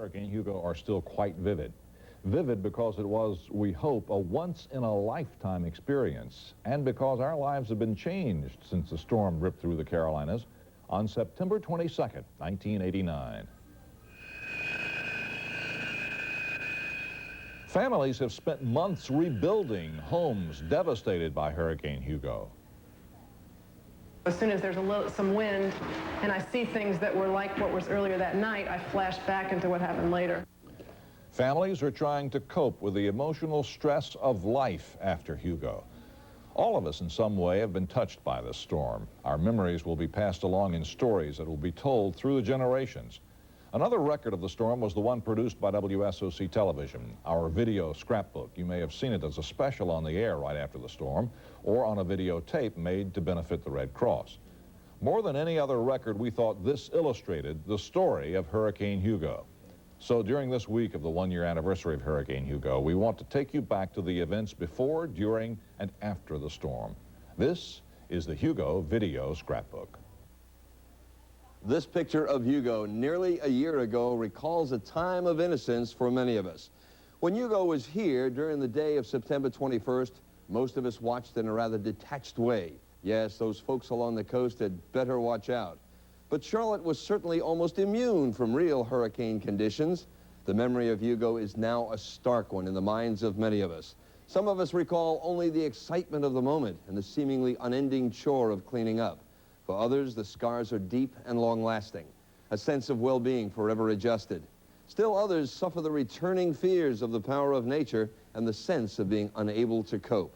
Hurricane Hugo are still quite vivid. Vivid because it was, we hope, a once-in-a-lifetime experience, and because our lives have been changed since the storm ripped through the Carolinas on September 22nd, 1989. Families have spent months rebuilding homes devastated by Hurricane Hugo. As soon as there's some wind and I see things that were like what was earlier that night, I flash back into what happened later. Families are trying to cope with the emotional stress of life after Hugo. All of us in some way have been touched by this storm. Our memories will be passed along in stories that will be told through the generations. Another record of the storm was the one produced by WSOC Television, our video scrapbook. You may have seen it as a special on the air right after the storm, or on a videotape made to benefit the Red Cross. More than any other record, we thought this illustrated the story of Hurricane Hugo. So during this week of the one-year anniversary of Hurricane Hugo, we want to take you back to the events before, during, and after the storm. This is the Hugo Video Scrapbook. This picture of Hugo nearly a year ago recalls a time of innocence for many of us. When Hugo was here during the day of September 21st, most of us watched in a rather detached way. Yes, those folks along the coast had better watch out. But Charlotte was certainly almost immune from real hurricane conditions. The memory of Hugo is now a stark one in the minds of many of us. Some of us recall only the excitement of the moment and the seemingly unending chore of cleaning up. For others, the scars are deep and long-lasting, a sense of well-being forever adjusted. Still others suffer the returning fears of the power of nature and the sense of being unable to cope.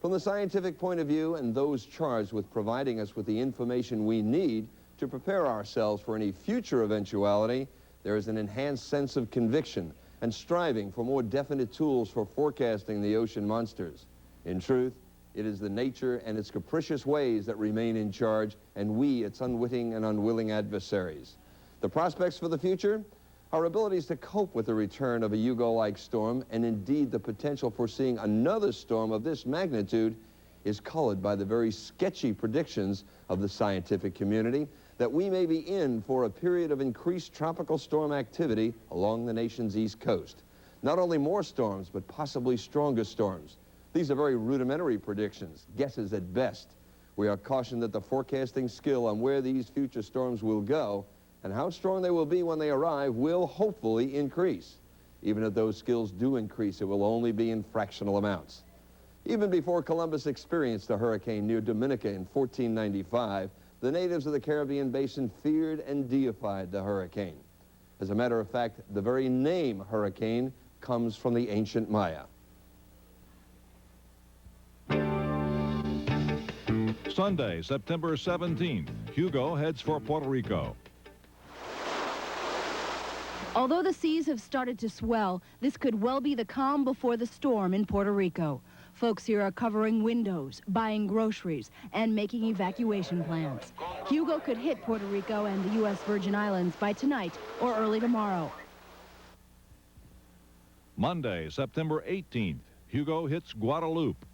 From the scientific point of view and those charged with providing us with the information we need to prepare ourselves for any future eventuality, there is an enhanced sense of conviction and striving for more definite tools for forecasting the ocean monsters. In truth, it is the nature and its capricious ways that remain in charge, and we, its unwitting and unwilling adversaries. The prospects for the future? Our abilities to cope with the return of a Hugo-like storm, and indeed the potential for seeing another storm of this magnitude, is colored by the very sketchy predictions of the scientific community that we may be in for a period of increased tropical storm activity along the nation's east coast. Not only more storms, but possibly stronger storms. These are very rudimentary predictions, guesses at best. We are cautioned that the forecasting skill on where these future storms will go and how strong they will be when they arrive will hopefully increase. Even if those skills do increase, it will only be in fractional amounts. Even before Columbus experienced a hurricane near Dominica in 1495, the natives of the Caribbean basin feared and deified the hurricane. As a matter of fact, the very name hurricane comes from the ancient Maya. Sunday, September 17th, Hugo heads for Puerto Rico. Although the seas have started to swell, this could well be the calm before the storm in Puerto Rico. Folks here are covering windows, buying groceries, and making evacuation plans. Hugo could hit Puerto Rico and the U.S. Virgin Islands by tonight or early tomorrow. Monday, September 18th, Hugo hits Guadeloupe.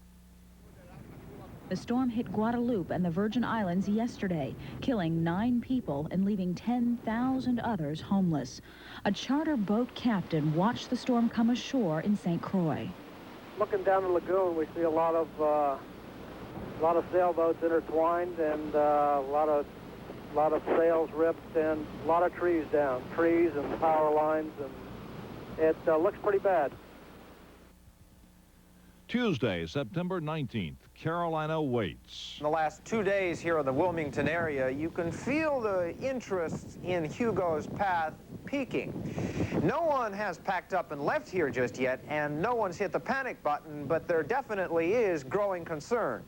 The storm hit Guadeloupe and the Virgin Islands yesterday, killing 9 people and leaving 10,000 others homeless. A charter boat captain watched the storm come ashore in St. Croix. Looking down the lagoon, we see a lot of sailboats intertwined and a lot of sails ripped and a lot of trees down, trees and power lines, and it looks pretty bad. Tuesday, September 19th, Carolina waits. In the last 2 days here in the Wilmington area, you can feel the interest in Hugo's path peaking. No one has packed up and left here just yet, and no one's hit the panic button, but there definitely is growing concern.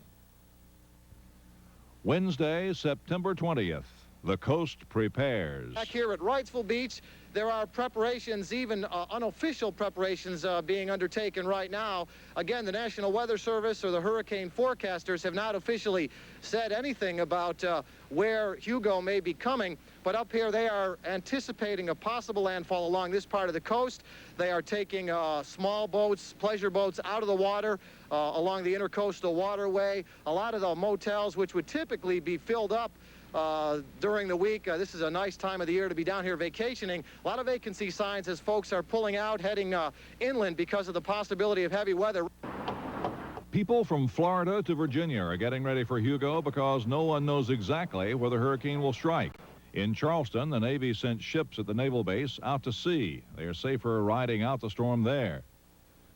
Wednesday, September 20th, the coast prepares. Back here at Wrightsville Beach, there are preparations, even unofficial preparations being undertaken right now. Again, the National Weather Service or the hurricane forecasters have not officially said anything about where Hugo may be coming, but up here they are anticipating a possible landfall along this part of the coast. They are taking small boats, pleasure boats out of the water along the intercoastal waterway. A lot of the motels, which would typically be filled up during the week. This is a nice time of the year to be down here vacationing. A lot of vacancy signs as folks are pulling out, heading inland because of the possibility of heavy weather. People from Florida to Virginia are getting ready for Hugo because no one knows exactly where the hurricane will strike. In Charleston, the Navy sent ships at the naval base out to sea. They are safer riding out the storm there.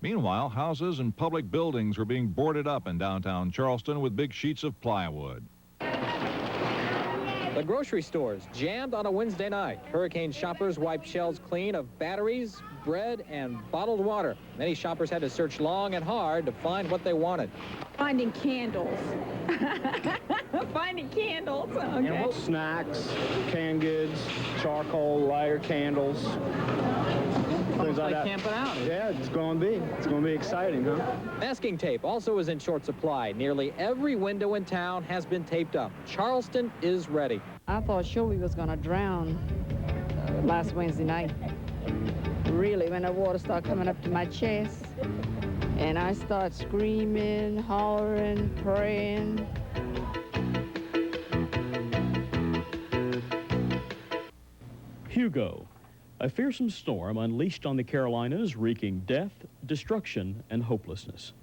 Meanwhile, houses and public buildings were being boarded up in downtown Charleston with big sheets of plywood. The grocery stores jammed on a Wednesday night. Hurricane shoppers wiped shelves clean of batteries, bread, and bottled water. Many shoppers had to search long and hard to find what they wanted. Finding candles. Finding candles. Okay. Snacks, canned goods, charcoal, lighter, candles. Almost like camping out. Yeah, it's going to be exciting, huh? Masking tape also is in short supply. Nearly every window in town has been taped up. Charleston is ready. I thought sure we was going to drown last Wednesday night. Really, when the water started coming up to my chest, and I started screaming, hollering, praying. Hugo, a fearsome storm unleashed on the Carolinas, wreaking death, destruction, and hopelessness.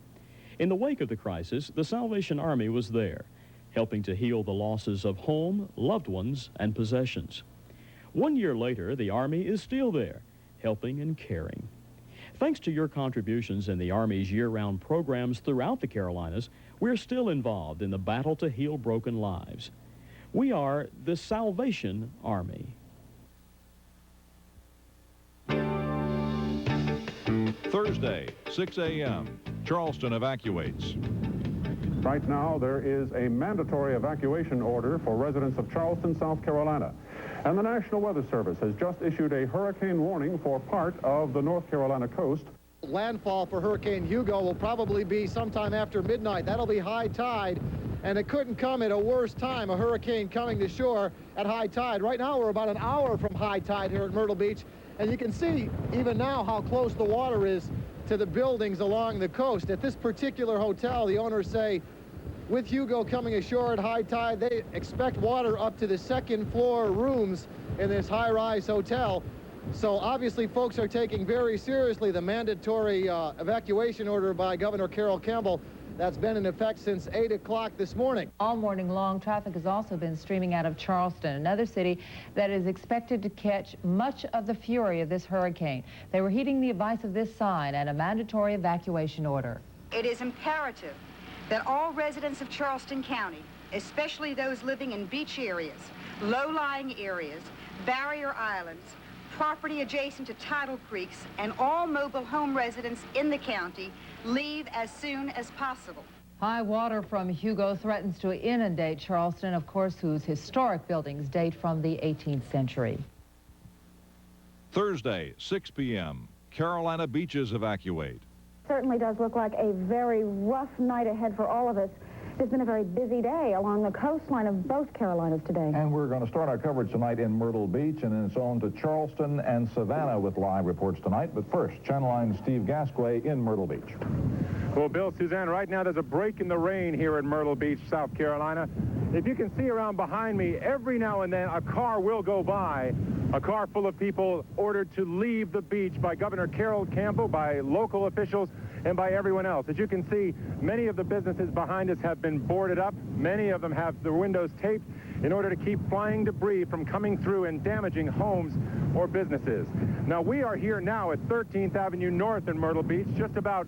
In the wake of the crisis, the Salvation Army was there, helping to heal the losses of home, loved ones, and possessions. 1 year later, the Army is still there, helping and caring. Thanks to your contributions in the Army's year-round programs throughout the Carolinas, we're still involved in the battle to heal broken lives. We are the Salvation Army. Thursday, 6 a.m., Charleston evacuates. Right now, there is a mandatory evacuation order for residents of Charleston, South Carolina. And the National Weather Service has just issued a hurricane warning for part of the North Carolina coast. Landfall for Hurricane Hugo will probably be sometime after midnight. That'll be high tide, and it couldn't come at a worse time, a hurricane coming to shore at high tide. Right now, we're about an hour from high tide here at Myrtle Beach, and you can see even now how close the water is to the buildings along the coast. At this particular hotel, the owners say with Hugo coming ashore at high tide, they expect water up to the second floor rooms in this high-rise hotel. So obviously folks are taking very seriously the mandatory evacuation order by Governor Carol Campbell that's been in effect since 8 o'clock this morning. All morning long, traffic has also been streaming out of Charleston, another city that is expected to catch much of the fury of this hurricane. They were heeding the advice of this sign and a mandatory evacuation order. It is imperative that all residents of Charleston County, especially those living in beach areas, low-lying areas, barrier islands, property adjacent to tidal creeks, and all mobile home residents in the county leave as soon as possible. High water from Hugo threatens to inundate Charleston, of course, whose historic buildings date from the 18th century. Thursday, 6 p.m., Carolina beaches evacuate. Certainly does look like a very rough night ahead for all of us. It's been a very busy day along the coastline of both Carolinas today. And we're going to start our coverage tonight in Myrtle Beach, and then it's on to Charleston and Savannah with live reports tonight. But first, Channel 9's Steve Gasquet in Myrtle Beach. Well, Bill, Suzanne, right now there's a break in the rain here in Myrtle Beach, South Carolina. If you can see around behind me, every now and then a car will go by, a car full of people ordered to leave the beach by Governor Carol Campbell, by local officials, and by everyone else. As you can see, many of the businesses behind us have been boarded up. Many of them have the windows taped in order to keep flying debris from coming through and damaging homes or businesses. Now, we are here now at 13th Avenue North in Myrtle Beach, just about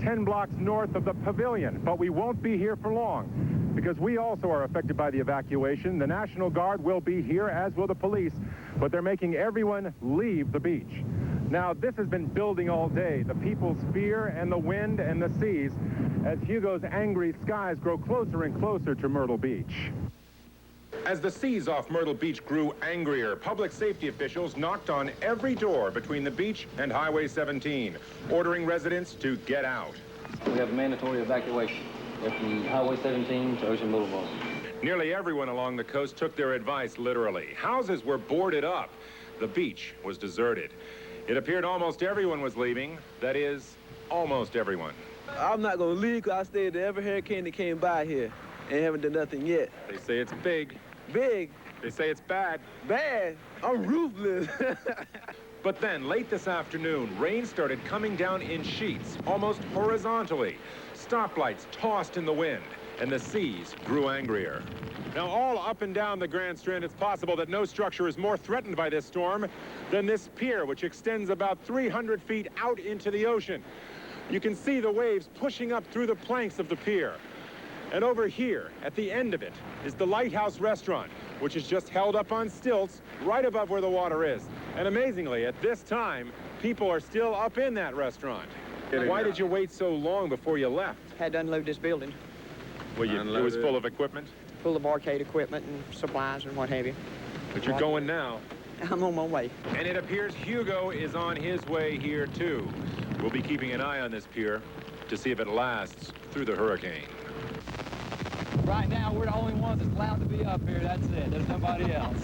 10 blocks north of the pavilion. But we won't be here for long, because we also are affected by the evacuation. The National Guard will be here, as will the police, but they're making everyone leave the beach. Now, this has been building all day, the people's fear and the wind and the seas, as Hugo's angry skies grow closer and closer to Myrtle Beach. As the seas off Myrtle Beach grew angrier, public safety officials knocked on every door between the beach and Highway 17, ordering residents to get out. We have mandatory evacuation from Highway 17 to Ocean Boulevard. Nearly everyone along the coast took their advice literally. Houses were boarded up. The beach was deserted. It appeared almost everyone was leaving. That is, almost everyone. I'm not going to leave because I stayed at every hurricane that came by here and haven't done nothing yet. They say it's big. Big. They say it's bad. Bad. I'm ruthless. But then, late this afternoon, rain started coming down in sheets, almost horizontally. Stoplights tossed in the wind, and the seas grew angrier. Now, all up and down the Grand Strand, it's possible that no structure is more threatened by this storm than this pier, which extends about 300 feet out into the ocean. You can see the waves pushing up through the planks of the pier. And over here, at the end of it, is the Lighthouse Restaurant, which is just held up on stilts right above where the water is. And amazingly, at this time, people are still up in that restaurant. Why did you wait so long before you left? Had to unload this building. Well, it was full of equipment? Full of arcade equipment and supplies and what have you. But you're going now. I'm on my way. And it appears Hugo is on his way here, too. We'll be keeping an eye on this pier to see if it lasts through the hurricane. Right now, we're the only ones that's allowed to be up here. That's it. There's nobody else.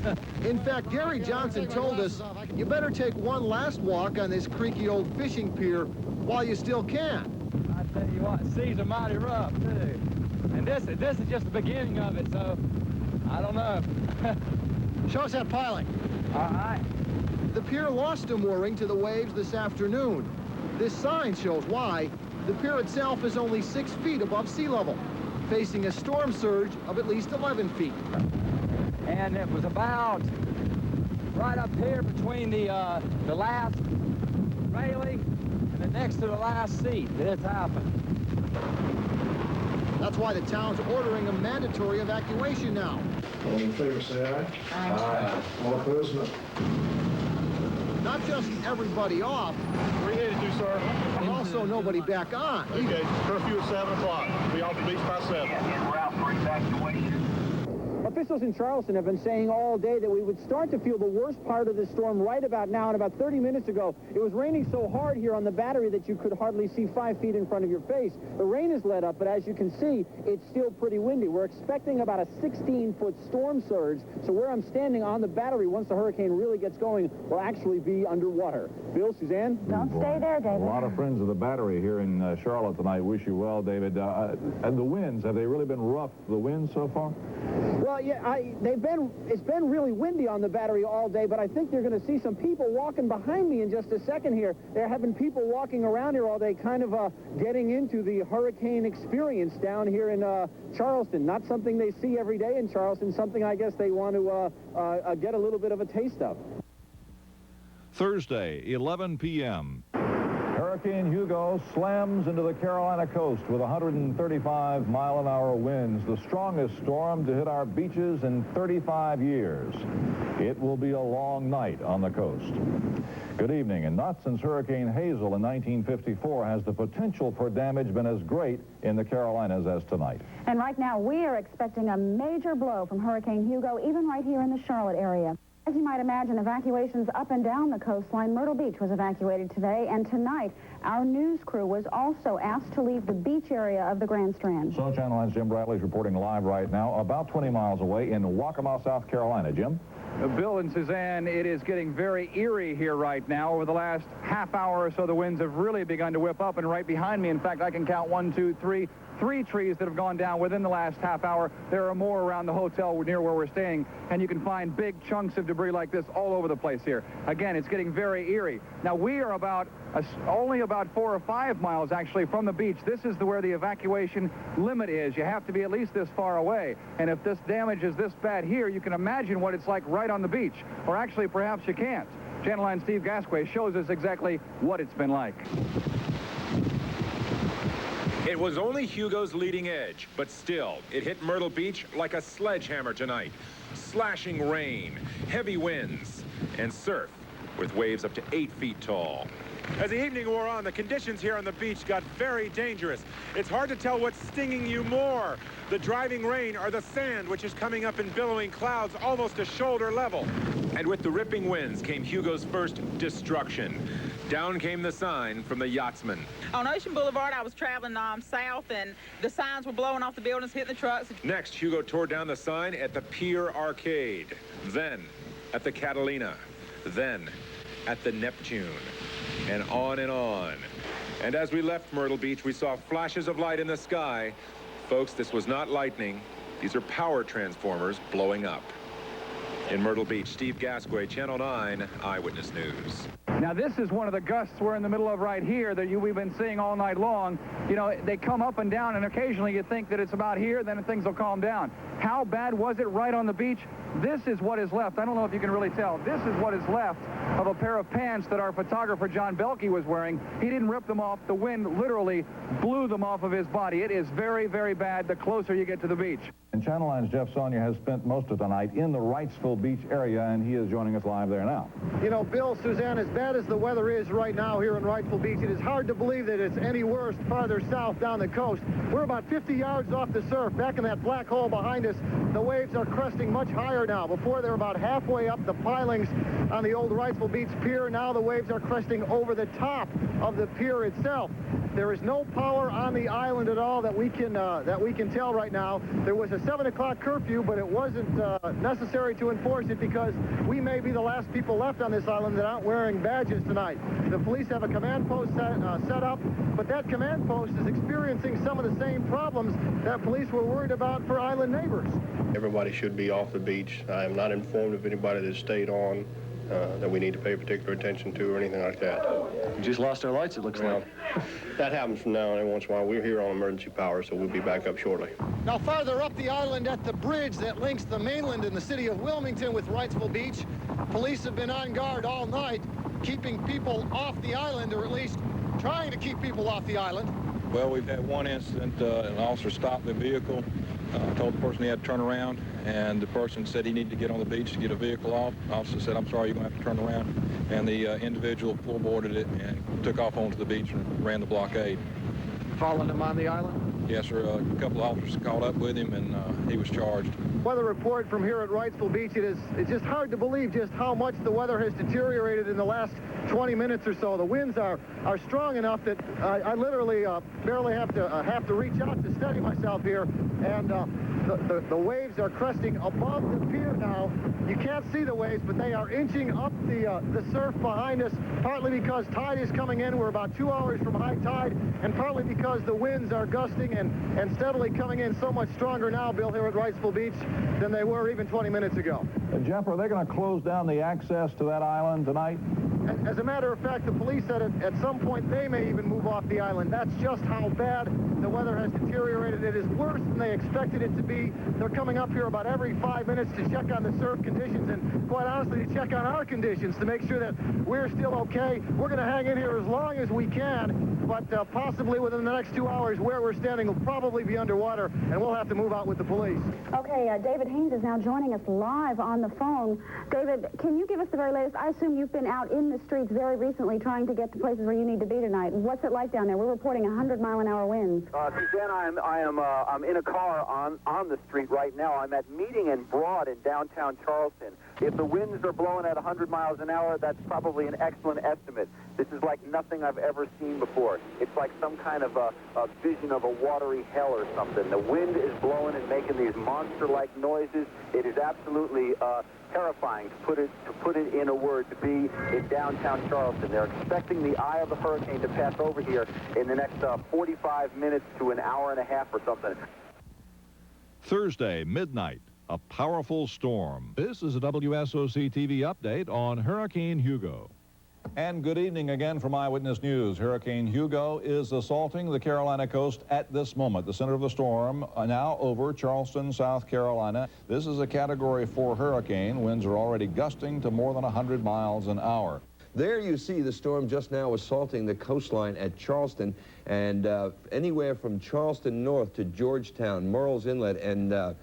In fact, Gary Johnson told us, you better take one last walk on this creaky old fishing pier while you still can. I tell you what, seas are mighty rough, too. And this is just the beginning of it, so I don't know. Show us that piling. All right. The pier lost a mooring to the waves this afternoon. This sign shows why. The pier itself is only 6 feet above sea level, facing a storm surge of at least 11 feet. And it was about right up here between the last railing and the next to the last seat that it's happened. That's why the town's ordering a mandatory evacuation now. All in favor, say aye. Aye. All opposed, no. Not just everybody off. Where are you headed to, sir? And also nobody back on. Okay, curfew at 7 o'clock. Be off the beach by 7. En route for evacuation. Officials in Charleston have been saying all day that we would start to feel the worst part of this storm right about now. And about 30 minutes ago, it was raining so hard here on the battery that you could hardly see 5 feet in front of your face. The rain has let up, but as you can see, it's still pretty windy. We're expecting about a 16-foot storm surge. So where I'm standing on the battery, once the hurricane really gets going, will actually be underwater. Bill, Suzanne? Don't stay there, David. A lot of friends of the battery here in Charlotte tonight. Wish you well, David. And the winds, have they really been rough, the winds so far? Well, yeah, it's been really windy on the battery all day, but I think you're going to see some people walking behind me in just a second here. There have been people walking around here all day kind of getting into the hurricane experience down here in Charleston. Not something they see every day in Charleston, something I guess they want to get a little bit of a taste of. Thursday, 11 p.m. Hurricane Hugo slams into the Carolina coast with 135-mile-an-hour winds, the strongest storm to hit our beaches in 35 years. It will be a long night on the coast. Good evening. And not since Hurricane Hazel in 1954 has the potential for damage been as great in the Carolinas as tonight. And right now, we are expecting a major blow from Hurricane Hugo, even right here in the Charlotte area. As you might imagine, evacuations up and down the coastline. Myrtle Beach was evacuated today, and tonight, our news crew was also asked to leave the beach area of the Grand Strand. So Channel 9's Jim Bradley is reporting live right now, about 20 miles away in Waccamaw, South Carolina. Jim? Bill and Suzanne, it is getting very eerie here right now. Over the last half hour or so, the winds have really begun to whip up, and right behind me, in fact, I can count 1, 2, 3 trees that have gone down within the last half hour. There are more around the hotel near where we're staying, and you can find big chunks of debris like this all over the place here. Again, it's getting very eerie. Now, we are only about 4 or 5 miles, actually, from the beach. This is where the evacuation limit is. You have to be at least this far away, and if this damage is this bad here, you can imagine what it's like right on the beach, or actually, perhaps you can't. Channel 9's Steve Gasquet shows us exactly what it's been like. It was only Hugo's leading edge, but still, it hit Myrtle Beach like a sledgehammer tonight. Slashing rain, heavy winds, and surf with waves up to 8 feet tall. As the evening wore on, the conditions here on the beach got very dangerous. It's hard to tell what's stinging you more, the driving rain or the sand, which is coming up in billowing clouds almost to shoulder level. And with the ripping winds came Hugo's first destruction. Down came the sign from the yachtsman. On Ocean Boulevard, I was traveling south, and the signs were blowing off the buildings, hitting the trucks. Next, Hugo tore down the sign at the Pier Arcade, then at the Catalina, then at the Neptune, and on and on. And as we left Myrtle Beach, we saw flashes of light in the sky. Folks, this was not lightning. These are power transformers blowing up. In Myrtle Beach, Steve Gasquet, Channel 9 Eyewitness News. Now, this is one of the gusts we're in the middle of right here that we've been seeing all night long. You know, they come up and down, and occasionally you think that it's about here, then things will calm down. How bad was it right on the beach? This is what is left. I don't know if you can really tell. This is what is left of a pair of pants that our photographer, John Belkey, was wearing. He didn't rip them off. The wind literally blew them off of his body. It is very, very bad the closer you get to the beach. And Channel 9's Jeff Sonia has spent most of the night in the Wrightsville Beach area, and he is joining us live there now. You know, Bill, Suzanne, as bad as the weather is right now here in Wrightsville Beach, it is hard to believe that it's any worse farther south down the coast. We're about 50 yards off the surf. Back in that black hole behind us, the waves are cresting much higher now. Before, they were about halfway up the pilings on the old Wrightsville Beach pier. Now the waves are cresting over the top of the pier itself. There is no power on the island at all that we can tell right now. There was a 7 o'clock curfew, but it wasn't necessary to enforce it because we may be the last people left on this island that aren't wearing badges tonight. The police have a command post set up, but that command post is experiencing some of the same problems that police were worried about for island neighbors. Everybody should be off the beach. I am not informed of anybody that stayed on that we need to pay particular attention to or anything like that. We just lost our lights, it looks like. That happens from now and every once in a while. We're here on emergency power, so we'll be back up shortly. Now, farther up the island at the bridge that links the mainland in the city of Wilmington with Wrightsville Beach, police have been on guard all night, keeping people off the island, or at least trying to keep people off the island. Well, we've had one incident, an officer stopped the vehicle, told the person he had to turn around, and the person said he needed to get on the beach to get a vehicle off. The officer said, "I'm sorry, you're going to have to turn around." And the individual floorboarded it and took off onto the beach and ran the blockade. Following him on the island? Yes, sir. A couple of officers caught up with him, and he was charged. Weather report from here at Wrightsville Beach. It's just hard to believe just how much the weather has deteriorated in the last 20 minutes or so. The winds are strong enough that I literally barely have to reach out to steady myself here, and the waves are cresting above the pier now. You can't see the waves, but they are inching up the surf behind us, partly because tide is coming in. We're about 2 hours from high tide, and partly because the winds are gusting and steadily coming in so much stronger now, Bill, here at Wrightsville Beach than they were even 20 minutes ago. Jeff, are they going to close down the access to that island tonight? As a matter of fact, the police said at some point they may even move off the island. That's just how bad the weather has deteriorated. It is worse than they expected it to be. They're coming up here about every 5 minutes to check on the surf conditions and, quite honestly, to check on our conditions to make sure that we're still okay. We're going to hang in here as long as we can, but possibly within the next 2 hours where we're standing will probably be underwater, and we'll have to move out with the police. Okay, David Haynes is now joining us live on the phone. David, can you give us the very latest? I assume you've been out in the streets very recently trying to get to places where you need to be tonight. What's it like down there? We're reporting 100-mile-an-hour winds. Suzanne, I'm in a car on the street right now. I'm at Meeting and Broad in downtown Charleston. If the winds are blowing at 100 miles an hour, that's probably an excellent estimate. This is like nothing I've ever seen before. It's like some kind of a vision of a watery hell or something. The wind is blowing and making these monster-like noises. It is absolutely terrifying to put it in a word, to be in downtown Charleston. They're expecting the eye of the hurricane to pass over here in the next 45 minutes to an hour and a half or something. Thursday, midnight, a powerful storm. This is a WSOC-TV update on Hurricane Hugo. And good evening again from Eyewitness News. Hurricane Hugo is assaulting the Carolina coast at this moment. The center of the storm now over Charleston, South Carolina. This is a Category 4 hurricane. Winds are already gusting to more than 100 miles an hour. There you see the storm just now assaulting the coastline at Charleston, and anywhere from Charleston north to Georgetown, Murrells Inlet, and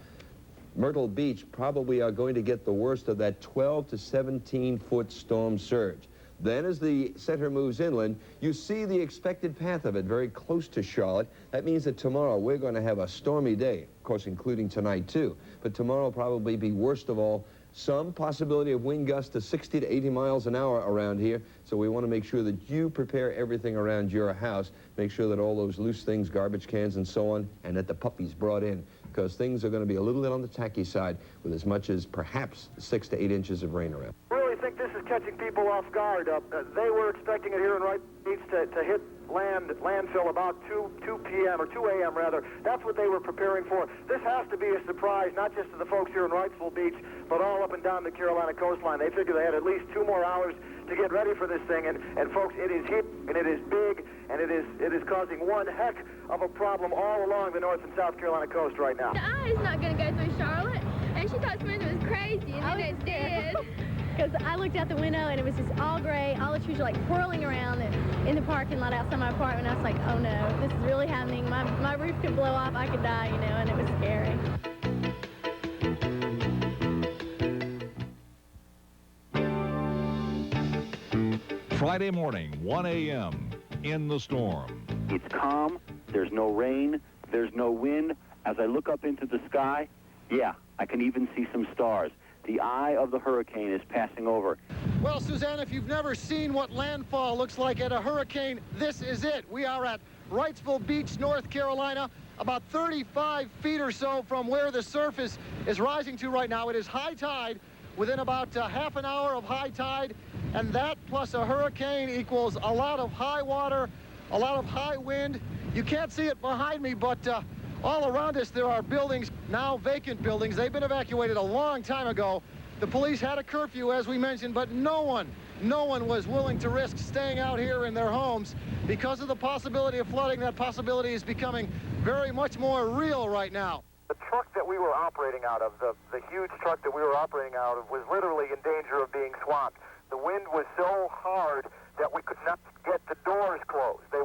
Myrtle Beach probably are going to get the worst of that 12 to 17-foot storm surge. Then as the center moves inland, you see the expected path of it very close to Charlotte. That means that tomorrow we're going to have a stormy day, of course, including tonight, too. But tomorrow will probably be worst of all. Some possibility of wind gusts to 60 to 80 miles an hour around here, so we want to make sure that you prepare everything around your house. Make sure that all those loose things, garbage cans and so on, and that the puppy's brought in, because things are going to be a little bit on the tacky side with as much as perhaps 6 to 8 inches of rain around. I really think this is catching people off guard. They were expecting it here in Wright Beach to hit landfill about 2 p.m. or 2 a.m. rather. That's what they were preparing for. This has to be a surprise, not just to the folks here in Wrightsville Beach, but all up and down the Carolina coastline. They figured they had at least 2 more hours to get ready for this thing, and folks, it is huge, and it is big, and it is causing one heck of a problem all along the North and South Carolina coast right now. The eye is not going to go through Charlotte, and she thought Samantha was crazy, and then it did. Because I looked out the window, and it was just all gray. All the trees were like whirling around in the parking lot outside my apartment. I was like, oh no, this is really happening. My roof could blow off. I could die, you know, and it was scary. Friday morning, 1 a.m., in the storm. It's calm. There's no rain. There's no wind. As I look up into the sky, yeah, I can even see some stars. The eye of the hurricane is passing over. Well, Suzanne, if you've never seen what landfall looks like at a hurricane, this is it. We are at Wrightsville Beach, North Carolina, about 35 feet or so from where the surface is rising to right now. It is high tide, within about half an hour of high tide, and that plus a hurricane equals a lot of high water, a lot of high wind. You can't see it behind me, but all around us there are buildings, now vacant buildings. They've been evacuated a long time ago. The police had a curfew, as we mentioned, but no one was willing to risk staying out here in their homes because of the possibility of flooding. That possibility is becoming very much more real right now. The truck that we were operating out of, the huge truck that we were operating out of, was literally in danger of being swamped. The wind was so hard that we could not get the doors closed. The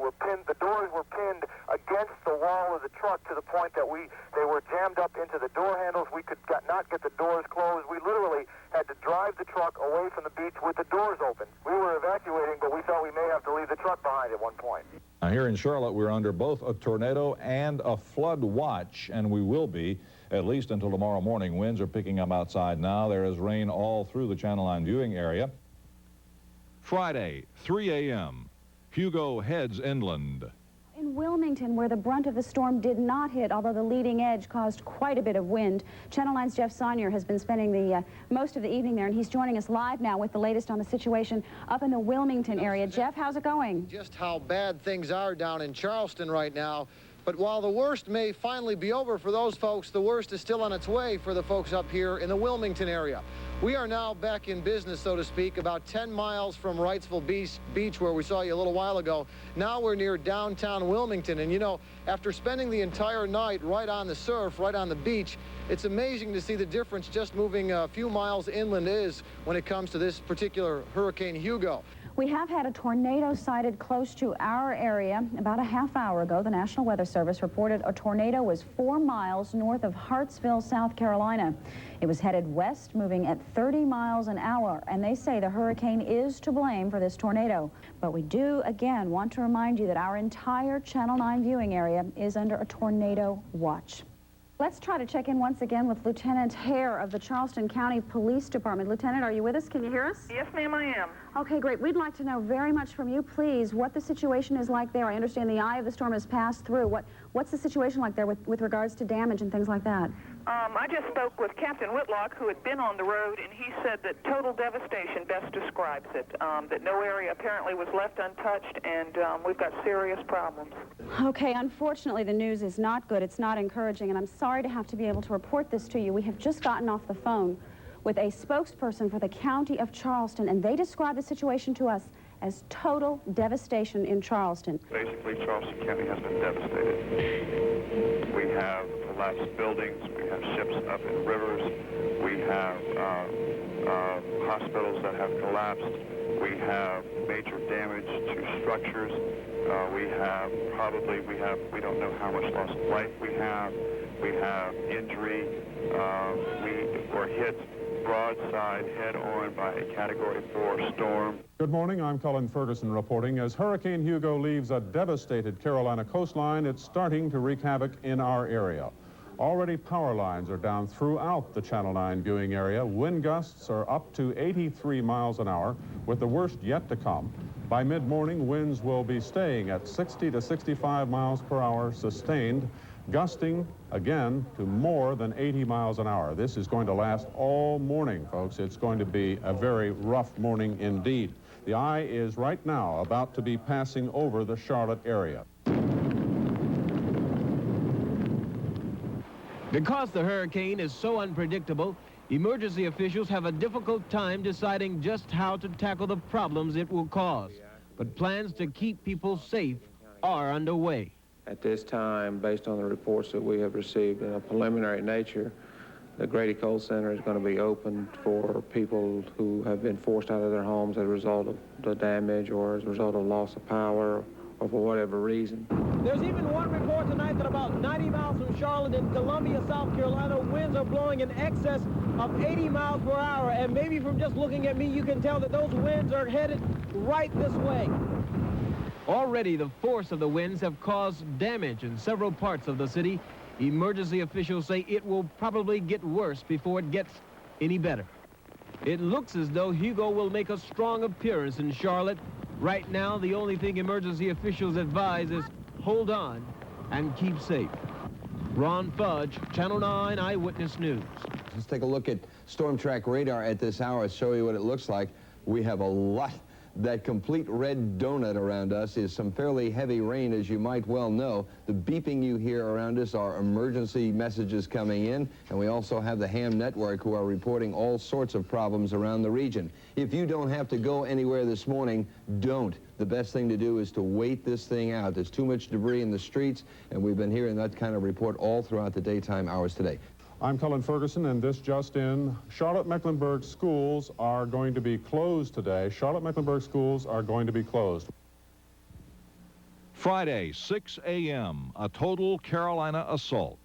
doors were pinned against the wall of the truck to the point that they were jammed up into the door handles. We could not get the doors closed. We literally had to drive the truck away from the beach with the doors open. We were evacuating, but we thought we may have to leave the truck behind at one point. Now, here in Charlotte, we're under both a tornado and a flood watch, and we will be at least until tomorrow morning. Winds are picking up outside now. There is rain all through the Channel 9 viewing area. Friday, 3 a.m., Hugo heads inland. In Wilmington, where the brunt of the storm did not hit, although the leading edge caused quite a bit of wind, Channel 9's Jeff Sonnier has been spending the most of the evening there, and he's joining us live now with the latest on the situation up in the Wilmington area. Jeff, how's it going? Just how bad things are down in Charleston right now. But while the worst may finally be over for those folks, the worst is still on its way for the folks up here in the Wilmington area. We are now back in business, so to speak, about 10 miles from Wrightsville Beach, where we saw you a little while ago. Now we're near downtown Wilmington, and you know, after spending the entire night right on the surf, right on the beach, it's amazing to see the difference just moving a few miles inland is when it comes to this particular Hurricane Hugo. We have had a tornado sighted close to our area. About a half hour ago, the National Weather Service reported a tornado was 4 miles north of Hartsville, South Carolina. It was headed west, moving at 30 miles an hour, and they say the hurricane is to blame for this tornado. But we do, again, want to remind you that our entire Channel 9 viewing area is under a tornado watch. Let's try to check in once again with Lieutenant Hare of the Charleston County Police Department. Lieutenant, are you with us? Can you hear us? Yes, ma'am, I am. Okay, great. We'd like to know very much from you, please, what the situation is like there. I understand the eye of the storm has passed through. What's the situation like there with regards to damage and things like that? I just spoke with Captain Whitlock, who had been on the road, and he said that total devastation best describes it, that no area apparently was left untouched, and we've got serious problems. Okay, unfortunately, the news is not good. It's not encouraging, and I'm sorry to have to be able to report this to you. We have just gotten off the phone with a spokesperson for the County of Charleston, and they describe the situation to us as total devastation in Charleston. Basically, Charleston County has been devastated. We have collapsed buildings, we have ships up in rivers, we have hospitals that have collapsed, we have major damage to structures, we don't know how much loss of life we have injury, we were hit broadside head-on by a Category 4 storm. Good morning, I'm Colin Ferguson reporting. As Hurricane Hugo leaves a devastated Carolina coastline, it's starting to wreak havoc in our area. Already power lines are down throughout the Channel 9 viewing area. Wind gusts are up to 83 miles an hour, with the worst yet to come. By mid-morning, winds will be staying at 60 to 65 miles per hour sustained. gusting again to more than 80 miles an hour. This is going to last all morning, folks. It's going to be a very rough morning indeed. The eye is right now about to be passing over the Charlotte area. Because the hurricane is so unpredictable, emergency officials have a difficult time deciding just how to tackle the problems it will cause. But plans to keep people safe are underway. At this time, based on the reports that we have received in a preliminary nature, the Grady Cole Center is going to be open for people who have been forced out of their homes as a result of the damage or as a result of loss of power or for whatever reason. There's even one report tonight that about 90 miles from Charlotte in Columbia, South Carolina, winds are blowing in excess of 80 miles per hour. And maybe from just looking at me, you can tell that those winds are headed right this way. Already, the force of the winds have caused damage in several parts of the city. Emergency officials say it will probably get worse before it gets any better. It looks as though Hugo will make a strong appearance in Charlotte. Right now, the only thing emergency officials advise is hold on and keep safe. Ron Fudge, Channel 9 Eyewitness News. Let's take a look at storm track radar at this hour, show you what it looks like. We have a lot. That complete red donut around us is some fairly heavy rain, as you might well know. The beeping you hear around us are emergency messages coming in, and we also have the ham network who are reporting all sorts of problems around the region. If you don't have to go anywhere this morning, don't. The best thing to do is to wait this thing out. There's too much debris in the streets, and we've been hearing that kind of report all throughout the daytime hours today. I'm Cullen Ferguson, and this just in. Charlotte-Mecklenburg schools are going to be closed today. Charlotte-Mecklenburg schools are going to be closed. Friday, 6 a.m., a total Carolina assault.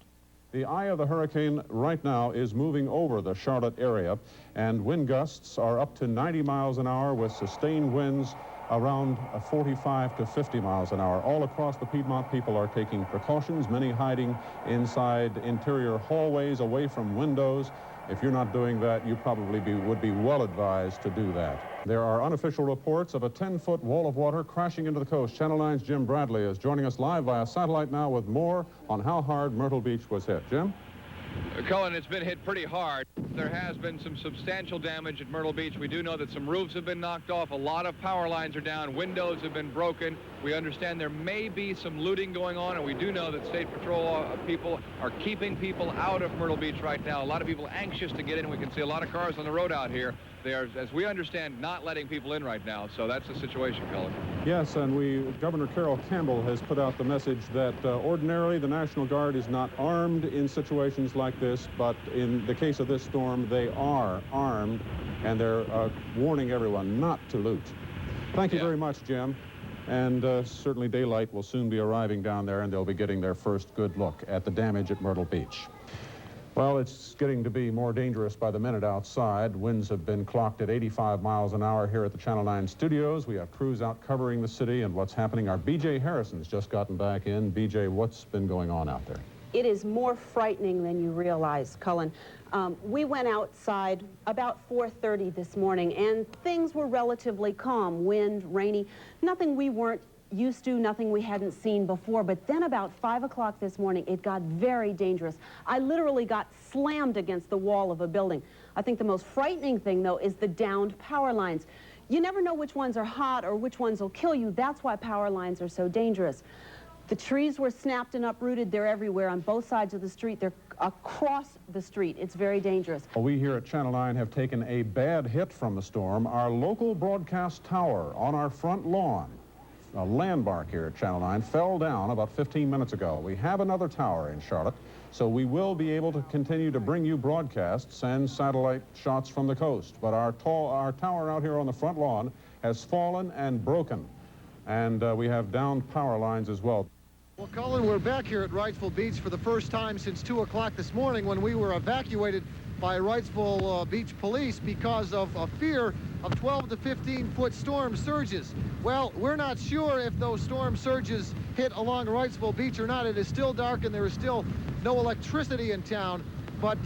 The eye of the hurricane right now is moving over the Charlotte area, and wind gusts are up to 90 miles an hour with sustained winds around 45 to 50 miles an hour. All across the Piedmont, people are taking precautions, many hiding inside interior hallways away from windows. If you're not doing that, you probably would be well advised to do that. There are unofficial reports of a 10-foot wall of water crashing into the coast. Channel 9's Jim Bradley is joining us live via satellite now with more on how hard Myrtle Beach was hit. Jim? Cullen, it's been hit pretty hard. There has been some substantial damage at Myrtle Beach. We do know that some roofs have been knocked off. A lot of power lines are down. Windows have been broken. We understand there may be some looting going on, and we do know that State Patrol people are keeping people out of Myrtle Beach right now. A lot of people anxious to get in. We can see a lot of cars on the road out here. They are, as we understand, not letting people in right now. So that's the situation, Cullen. Yes, and Governor Carol Campbell has put out the message that ordinarily the National Guard is not armed in situations like this, but in the case of this storm, they are armed, and they're warning everyone not to loot. Thank you very much, Jim. And certainly daylight will soon be arriving down there, and they'll be getting their first good look at the damage at Myrtle Beach. Well, it's getting to be more dangerous by the minute outside. Winds have been clocked at 85 miles an hour here at the Channel 9 studios. We have crews out covering the city and what's happening. Our B.J. Harrison's just gotten back in. B.J., what's been going on out there? It is more frightening than you realize, Cullen. We went outside about 4:30 this morning, and things were relatively calm. Wind, rainy, nothing we weren't used to, nothing we hadn't seen before. But then about 5 o'clock this morning, it got very dangerous. I literally got slammed against the wall of a building. I think the most frightening thing, though, is the downed power lines. You never know which ones are hot or which ones will kill you. That's why power lines are so dangerous. The trees were snapped and uprooted. They're everywhere on both sides of the street. They're across the street. It's very dangerous. Well, we here at Channel 9 have taken a bad hit from the storm. Our local broadcast tower on our front lawn, a landmark here at Channel 9, fell down about 15 minutes ago. We have another tower in Charlotte, so we will be able to continue to bring you broadcasts and satellite shots from the coast. But our tower out here on the front lawn has fallen and broken, and we have downed power lines as well. Well, Cullen, we're back here at Wrightsville Beach for the first time since 2 o'clock this morning when we were evacuated by Wrightsville Beach police because of a fear of 12 to 15-foot storm surges. Well, we're not sure if those storm surges hit along Wrightsville Beach or not. It is still dark and there is still no electricity in town. But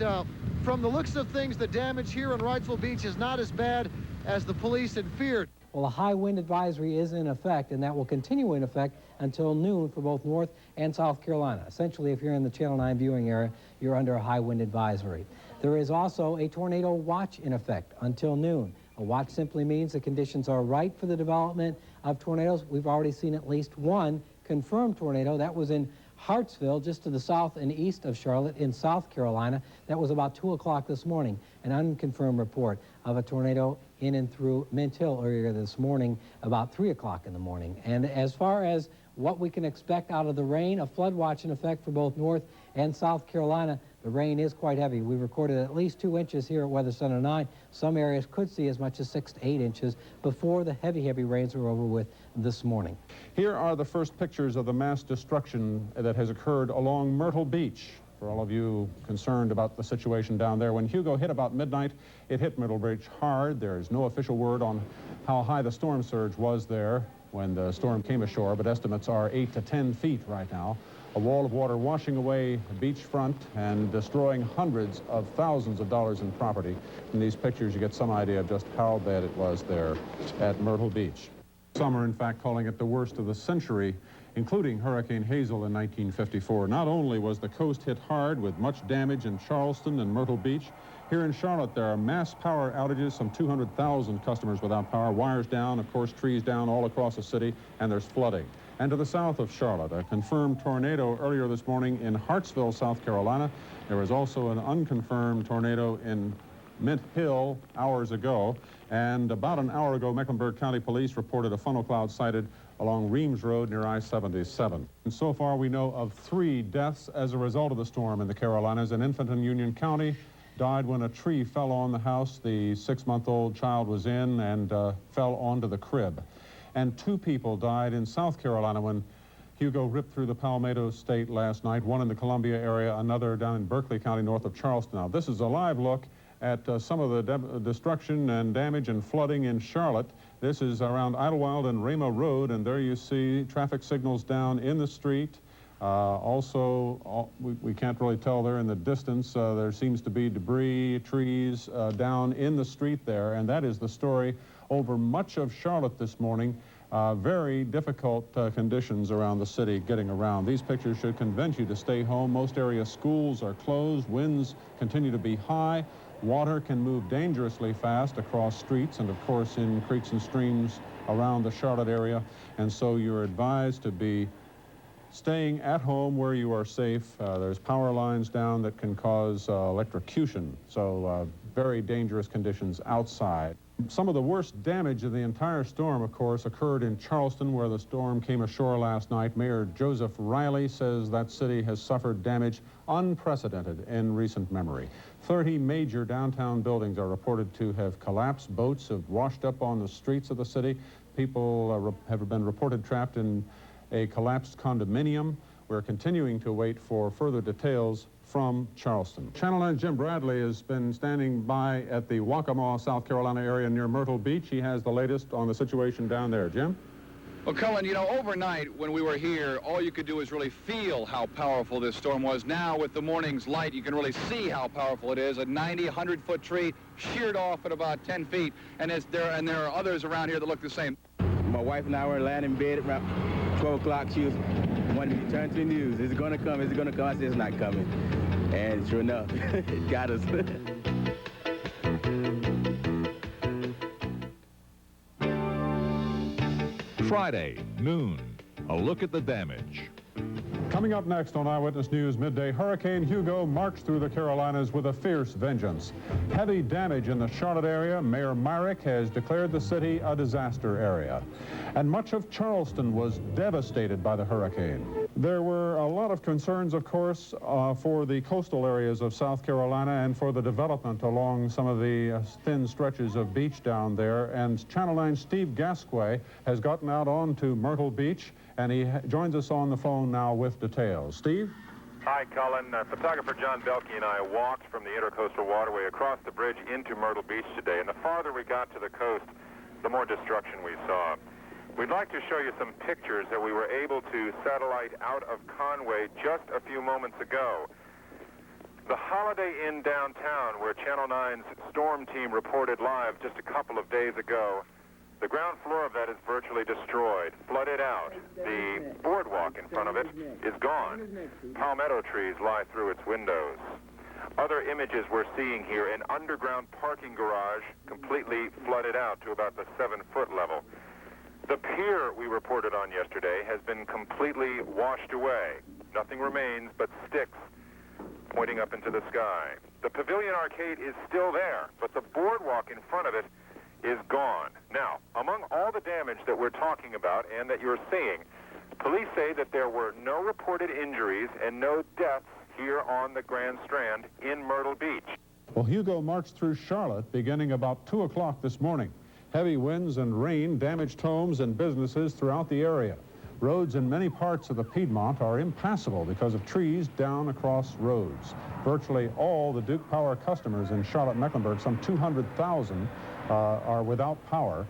from the looks of things, the damage here in Wrightsville Beach is not as bad as the police had feared. Well, a high wind advisory is in effect, and that will continue in effect until noon for both North and South Carolina. Essentially, if you're in the Channel 9 viewing area, you're under a high wind advisory. There is also a tornado watch in effect until noon. A watch simply means the conditions are right for the development of tornadoes. We've already seen at least one confirmed tornado. That was in Hartsville, just to the south and east of Charlotte in South Carolina. That was about 2 o'clock this morning. An unconfirmed report of a tornado in and through Mint Hill earlier this morning, about 3 o'clock in the morning. And as far as what we can expect out of the rain, a flood watch in effect for both North and South Carolina. The rain is quite heavy. We recorded at least 2 inches here at Weather Center 9. Some areas could see as much as 6 to 8 inches before the heavy rains were over with this morning. Here are the first pictures of the mass destruction that has occurred along Myrtle Beach. For all of you concerned about the situation down there, when Hugo hit about midnight, it hit Myrtle Beach hard. There is no official word on how high the storm surge was there when the storm came ashore, but estimates are 8 to 10 feet right now. A wall of water washing away the beachfront and destroying hundreds of thousands of dollars in property. In these pictures, you get some idea of just how bad it was there at Myrtle Beach. Some are, in fact, calling it the worst of the century, including Hurricane Hazel in 1954. Not only was the coast hit hard with much damage in Charleston and Myrtle Beach, here in Charlotte there are mass power outages, some 200,000 customers without power, wires down, of course trees down all across the city, and there's flooding. And to the south of Charlotte, a confirmed tornado earlier this morning in Hartsville, South Carolina. There was also an unconfirmed tornado in Mint Hill hours ago. And about an hour ago, Mecklenburg County Police reported a funnel cloud sighted along Reams Road near I-77. And so far, we know of 3 deaths as a result of the storm in the Carolinas. An infant in Union County died when a tree fell on the house the 6-month-old child was in and fell onto the crib. And 2 people died in South Carolina when Hugo ripped through the Palmetto State last night, one in the Columbia area, another down in Berkeley County north of Charleston. Now, this is a live look at some of the destruction and damage and flooding in Charlotte. This is around Idlewild and Rama Road, and there you see traffic signals down in the street. We can't really tell there in the distance. There seems to be debris, trees down in the street there, and that is the story over much of Charlotte this morning. Very difficult conditions around the city getting around. These pictures should convince you to stay home. Most area schools are closed. Winds continue to be high. Water can move dangerously fast across streets and, of course, in creeks and streams around the Charlotte area. And so you're advised to be staying at home where you are safe. There's power lines down that can cause electrocution. So very dangerous conditions outside. Some of the worst damage of the entire storm, of course, occurred in Charleston, where the storm came ashore last night. Mayor Joseph Riley says that city has suffered damage unprecedented in recent memory. 30 major downtown buildings are reported to have collapsed. Boats have washed up on the streets of the city. People have been reported trapped in a collapsed condominium. We're continuing to wait for further details from Charleston. Channel 9's Jim Bradley has been standing by at the Waccamaw, South Carolina area near Myrtle Beach. He has the latest on the situation down there. Jim? Well, Cullen, you know, overnight when we were here, all you could do is really feel how powerful this storm was. Now, with the morning's light, you can really see how powerful it is. A 90, 100-foot tree sheared off at about 10 feet, and there are others around here that look the same. My wife and I were laying in bed around 12 o'clock. She was wanting me to turn to the news. Is it going to come? Is it going to come? I said, it's not coming. And sure enough, it got us. Friday, noon. A look at the damage. Coming up next on Eyewitness News Midday, Hurricane Hugo marched through the Carolinas with a fierce vengeance. Heavy damage in the Charlotte area. Mayor Myrick has declared the city a disaster area. And much of Charleston was devastated by the hurricane. There were a lot of concerns, of course, for the coastal areas of South Carolina and for the development along some of the thin stretches of beach down there. And Channel 9's Steve Gasquet has gotten out onto Myrtle Beach, and he joins us on the phone now with details. Steve? Hi, Cullen. Photographer John Belkey and I walked from the Intercoastal Waterway across the bridge into Myrtle Beach today, and the farther we got to the coast, the more destruction we saw. We'd like to show you some pictures that we were able to satellite out of Conway just a few moments ago. The Holiday Inn downtown, where Channel 9's storm team reported live just a couple of days ago, The ground floor of that is virtually destroyed, flooded out. The boardwalk in front of it is gone. Palmetto trees lie through its windows. Other images we're seeing here, an underground parking garage completely flooded out to about the 7-foot level. The pier we reported on yesterday has been completely washed away. Nothing remains but sticks pointing up into the sky. The Pavilion Arcade is still there, but the boardwalk in front of it is gone. Now, among all the damage that we're talking about and that you're seeing, police say that there were no reported injuries and no deaths here on the Grand Strand in Myrtle Beach. Well, Hugo marched through Charlotte beginning about 2 o'clock this morning. Heavy winds and rain damaged homes and businesses throughout the area. Roads in many parts of the Piedmont are impassable because of trees down across roads. Virtually all the Duke Power customers in Charlotte-Mecklenburg, some 200,000, are without power.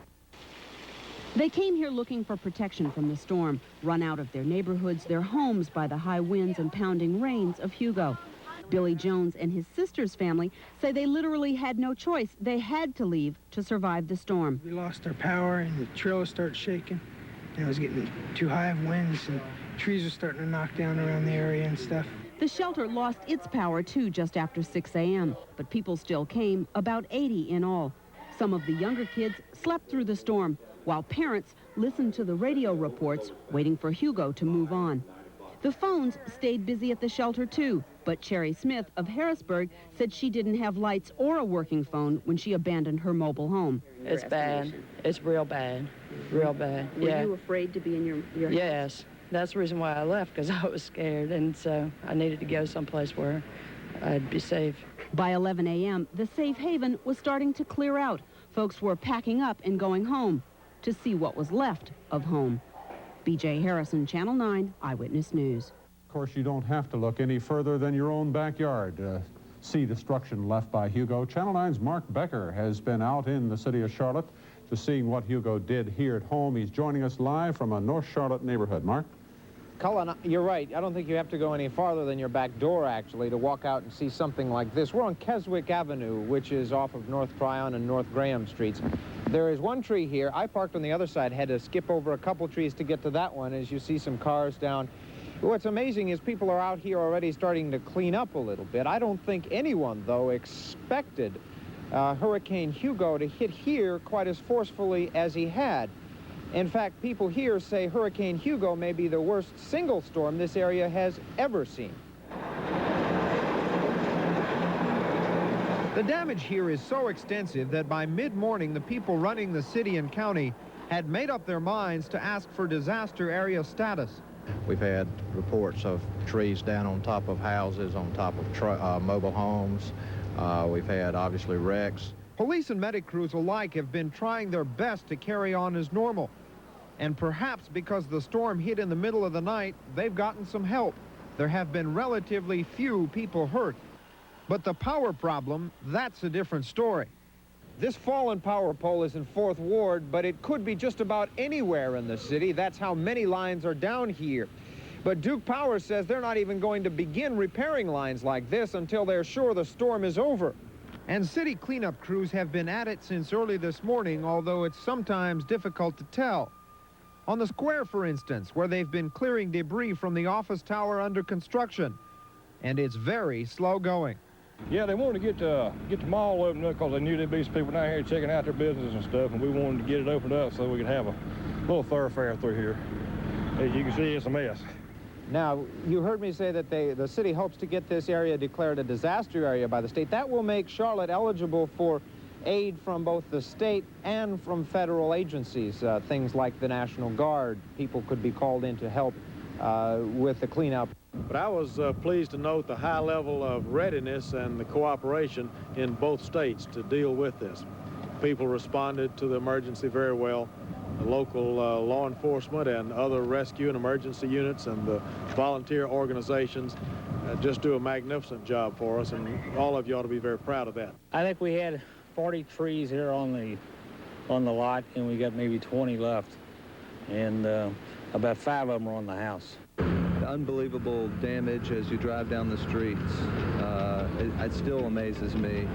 They came here looking for protection from the storm, run out of their neighborhoods, their homes by the high winds and pounding rains of Hugo. Billy Jones and his sister's family say they literally had no choice. They had to leave to survive the storm. We lost our power and the trailers started shaking. And it was getting too high of winds and trees were starting to knock down around the area and stuff. The shelter lost its power too just after 6 a.m., but people still came, about 80 in all. Some of the younger kids slept through the storm, while parents listened to the radio reports, waiting for Hugo to move on. The phones stayed busy at the shelter too, but Cherry Smith of Harrisburg said she didn't have lights or a working phone when she abandoned her mobile home. It's bad. It's real bad. Real bad. Were you afraid to be in your house? Yes. That's the reason why I left, because I was scared, and so I needed to go someplace where I'd be safe. By 11 a.m., the safe haven was starting to clear out. Folks were packing up and going home to see what was left of home. B.J. Harrison, Channel 9, Eyewitness News. Of course, you don't have to look any further than your own backyard to see destruction left by Hugo. Channel 9's Mark Becker has been out in the city of Charlotte to seeing what Hugo did here at home. He's joining us live from a North Charlotte neighborhood. Mark? Cullen, you're right. I don't think you have to go any farther than your back door, actually, to walk out and see something like this. We're on Keswick Avenue, which is off of North Tryon and North Graham Streets. There is one tree here. I parked on the other side, had to skip over a couple trees to get to that one, as you see some cars down. What's amazing is people are out here already starting to clean up a little bit. I don't think anyone, though, expected Hurricane Hugo to hit here quite as forcefully as he had. In fact, people here say Hurricane Hugo may be the worst single storm this area has ever seen. The damage here is so extensive that by mid-morning, the people running the city and county had made up their minds to ask for disaster area status. We've had reports of trees down on top of houses, on top of mobile homes. We've had, obviously, wrecks. Police and medic crews alike have been trying their best to carry on as normal. And perhaps because the storm hit in the middle of the night, they've gotten some help. There have been relatively few people hurt. But the power problem, that's a different story. This fallen power pole is in 4th Ward, but it could be just about anywhere in the city. That's how many lines are down here. But Duke Power says they're not even going to begin repairing lines like this until they're sure the storm is over. And city cleanup crews have been at it since early this morning, although it's sometimes difficult to tell. On the square, for instance, where they've been clearing debris from the office tower under construction. And it's very slow going. Yeah, they wanted to get the mall open up because they knew there'd be some people down here checking out their business and stuff, and we wanted to get it opened up so we could have a little thoroughfare through here. As you can see, it's a mess. Now, you heard me say that the city hopes to get this area declared a disaster area by the state. That will make Charlotte eligible for aid from both the state and from federal agencies, things like the National Guard. People could be called in to help with the cleanup. But I was pleased to note the high level of readiness and the cooperation in both states to deal with this. People responded to the emergency very well. The local law enforcement and other rescue and emergency units and the volunteer organizations just do a magnificent job for us, and all of you ought to be very proud of that. I think we had 40 trees here on the lot, and we got maybe 20 left, and about 5 of them are on the house. Unbelievable damage as you drive down the streets. it still amazes me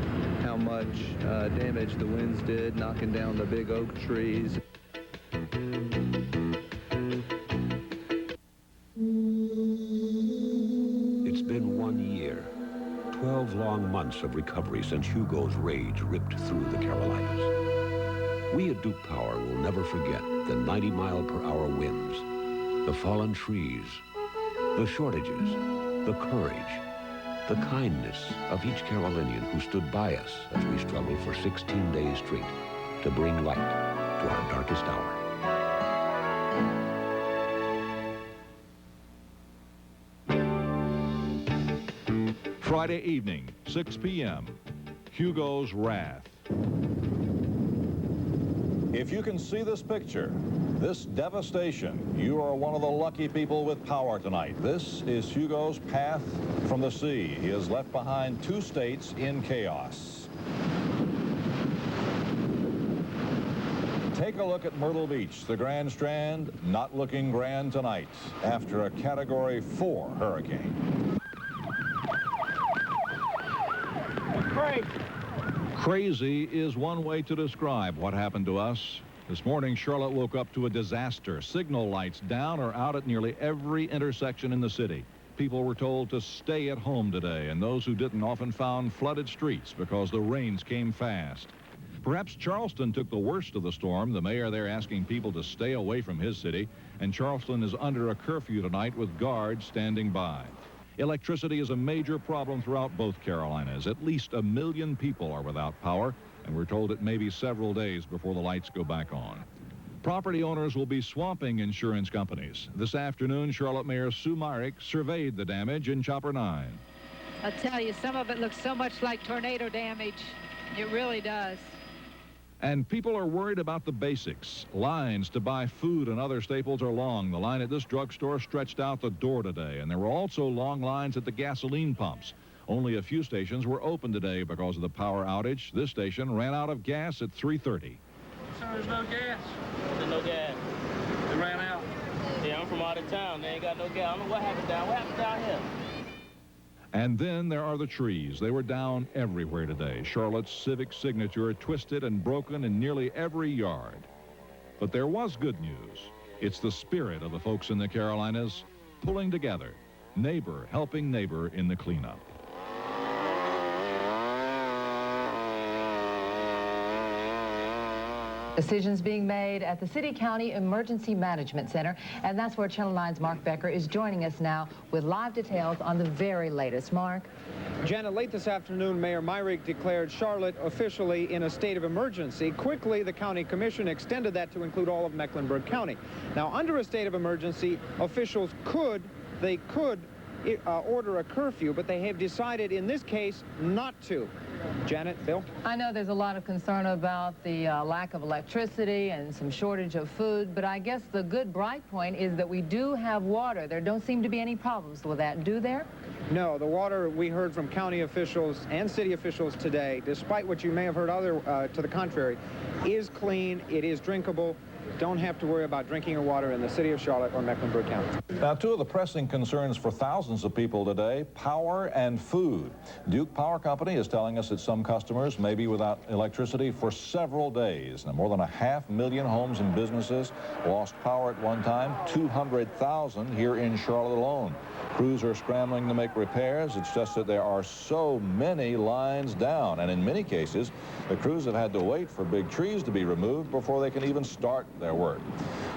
how much damage the winds did, knocking down the big oak trees. It's been 1 year, 12 long months of recovery since Hugo's rage ripped through the Carolinas. We at Duke Power will never forget the 90-mile-per-hour winds, the fallen trees, the shortages, the courage, the kindness of each Carolinian who stood by us as we struggled for 16 days straight to bring light to our darkest hour. Friday evening, 6 p.m., Hugo's Wrath. If you can see this picture, this devastation, you are one of the lucky people with power tonight. This is Hugo's path from the sea. He has left behind 2 states in chaos. Take a look at Myrtle Beach, the Grand Strand, not looking grand tonight after a Category 4 hurricane. Crazy is one way to describe what happened to us. This morning, Charlotte woke up to a disaster. Signal lights down or out at nearly every intersection in the city. People were told to stay at home today, and those who didn't often found flooded streets because the rains came fast. Perhaps Charleston took the worst of the storm, the mayor there asking people to stay away from his city, and Charleston is under a curfew tonight with guards standing by. Electricity is a major problem throughout both Carolinas. At least 1 million people are without power, and we're told it may be several days before the lights go back on. Property owners will be swamping insurance companies. This afternoon, Charlotte Mayor Sue Myrick surveyed the damage in Chopper 9. I tell you, some of it looks so much like tornado damage. It really does. And people are worried about the basics. Lines to buy food and other staples are long. The line at this drugstore stretched out the door today, and there were also long lines at the gasoline pumps. Only a few stations were open today because of the power outage. This station ran out of gas at 3:30. So there's no gas? There's no gas. It ran out? Yeah, I'm from out of town. They ain't got no gas. I don't know what happened down here. And then there are the trees. They were down everywhere today. Charlotte's civic signature twisted and broken in nearly every yard. But there was good news. It's the spirit of the folks in the Carolinas pulling together, neighbor helping neighbor in the cleanup. Decisions being made at the City County Emergency Management Center, and that's where Channel 9's Mark Becker is joining us now with live details on the very latest. Mark? Janet, late this afternoon, Mayor Myrick declared Charlotte officially in a state of emergency. Quickly, the county commission extended that to include all of Mecklenburg County. Now, under a state of emergency, officials could order a curfew, but they have decided in this case not to. Janet, Phil? I know there's a lot of concern about the lack of electricity and some shortage of food, but I guess the good bright point is that we do have water. There don't seem to be any problems with that, do there? No, the water we heard from county officials and city officials today, despite what you may have heard to the contrary, is clean, it is drinkable. Don't have to worry about drinking or water in the city of Charlotte or Mecklenburg County. Now, 2 of the pressing concerns for thousands of people today, power and food. Duke Power Company is telling us that some customers may be without electricity for several days. Now, more than 500,000 homes and businesses lost power at one time, 200,000 here in Charlotte alone. Crews are scrambling to make repairs. It's just that there are so many lines down, and in many cases, the crews have had to wait for big trees to be removed before they can even start their work.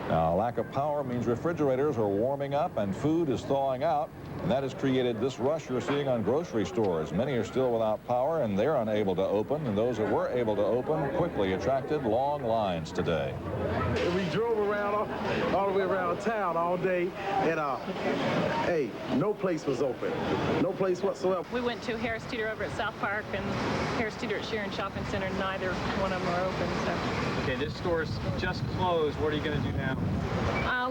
Now, lack of power means refrigerators are warming up and food is thawing out, and that has created this rush you're seeing on grocery stores. Many are still without power, and they're unable to open, and those that were able to open quickly attracted long lines today. We drove around all the way around town all day, and hey, no place was open. No place whatsoever. We went to Harris Teeter over at South Park and Harris Teeter at Sharon Shopping Center. Neither one of them are open, so Okay, this store's just closed. What are you going to do now?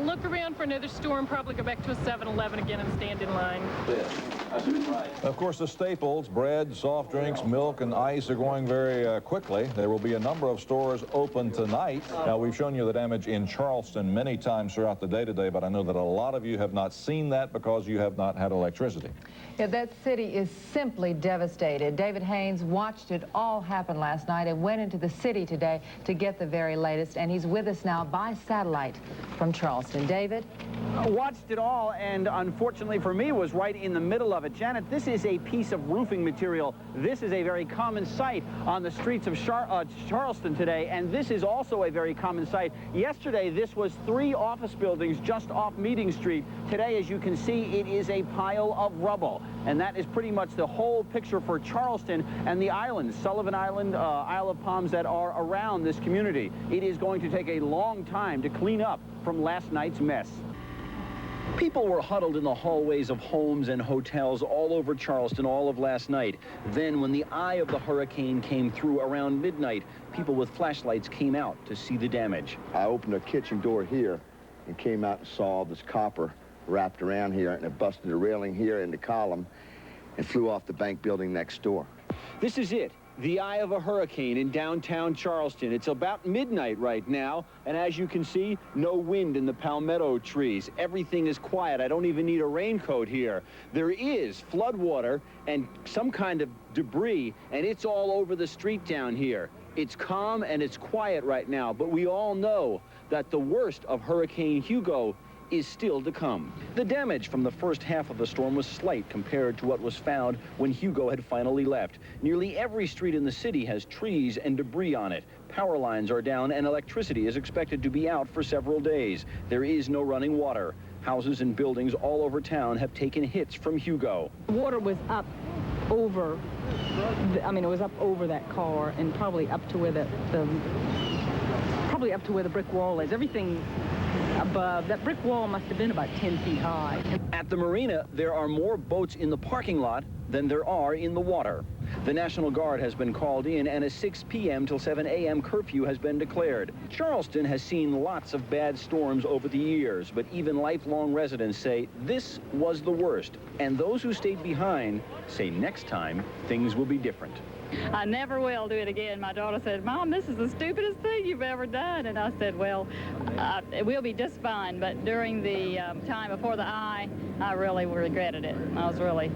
Look around for another store and probably go back to a 7-Eleven again and stand in line. Of course, the staples, bread, soft drinks, milk, and ice are going very quickly. There will be a number of stores open tonight. Now, we've shown you the damage in Charleston many times throughout the day today, but I know that a lot of you have not seen that because you have not had electricity. Yeah, that city is simply devastated. David Haynes watched it all happen last night and went into the city today to get the very latest, and he's with us now by satellite from Charleston. David? Watched it all, and unfortunately for me was right in the middle of it. Janet, this is a piece of roofing material. This is a very common sight on the streets of Charleston today, and this is also a very common sight. Yesterday, this was 3 office buildings just off Meeting Street. Today, as you can see, it is a pile of rubble, and that is pretty much the whole picture for Charleston and the islands, Sullivan Island, Isle of Palms, that are around this community. It is going to take a long time to clean up from last night's mess. People were huddled in the hallways of homes and hotels all over Charleston all of last night. Then, when the eye of the hurricane came through around midnight, people with flashlights came out to see the damage. I opened a kitchen door here and came out and saw this copper wrapped around here, and it busted a railing here in the column and flew off the bank building next door. This is it. The eye of a hurricane in downtown Charleston. It's about midnight right now, and as you can see, no wind in the palmetto trees. Everything is quiet. I don't even need a raincoat here. There is floodwater and some kind of debris, and it's all over the street down here. It's calm and it's quiet right now, but we all know that the worst of Hurricane Hugo is still to come. The damage from the first half of the storm was slight compared to what was found when Hugo had finally left. Nearly every street in the city has trees and debris on it. Power lines are down and electricity is expected to be out for several days. There is no running water. Houses and buildings all over town have taken hits from Hugo. The water was up over, it was up over that car and probably up to where probably up to where the brick wall is. Everything above. That brick wall must have been about 10 feet high. At the marina, there are more boats in the parking lot than there are in the water. The National Guard has been called in, and a 6 p.m. till 7 a.m. curfew has been declared. Charleston has seen lots of bad storms over the years, but even lifelong residents say this was the worst. And those who stayed behind say next time things will be different. I never will do it again. My daughter said, Mom, this is the stupidest thing you've ever done. And I said, well, we'll be just fine. But during the time before the eye, I really regretted it. I was really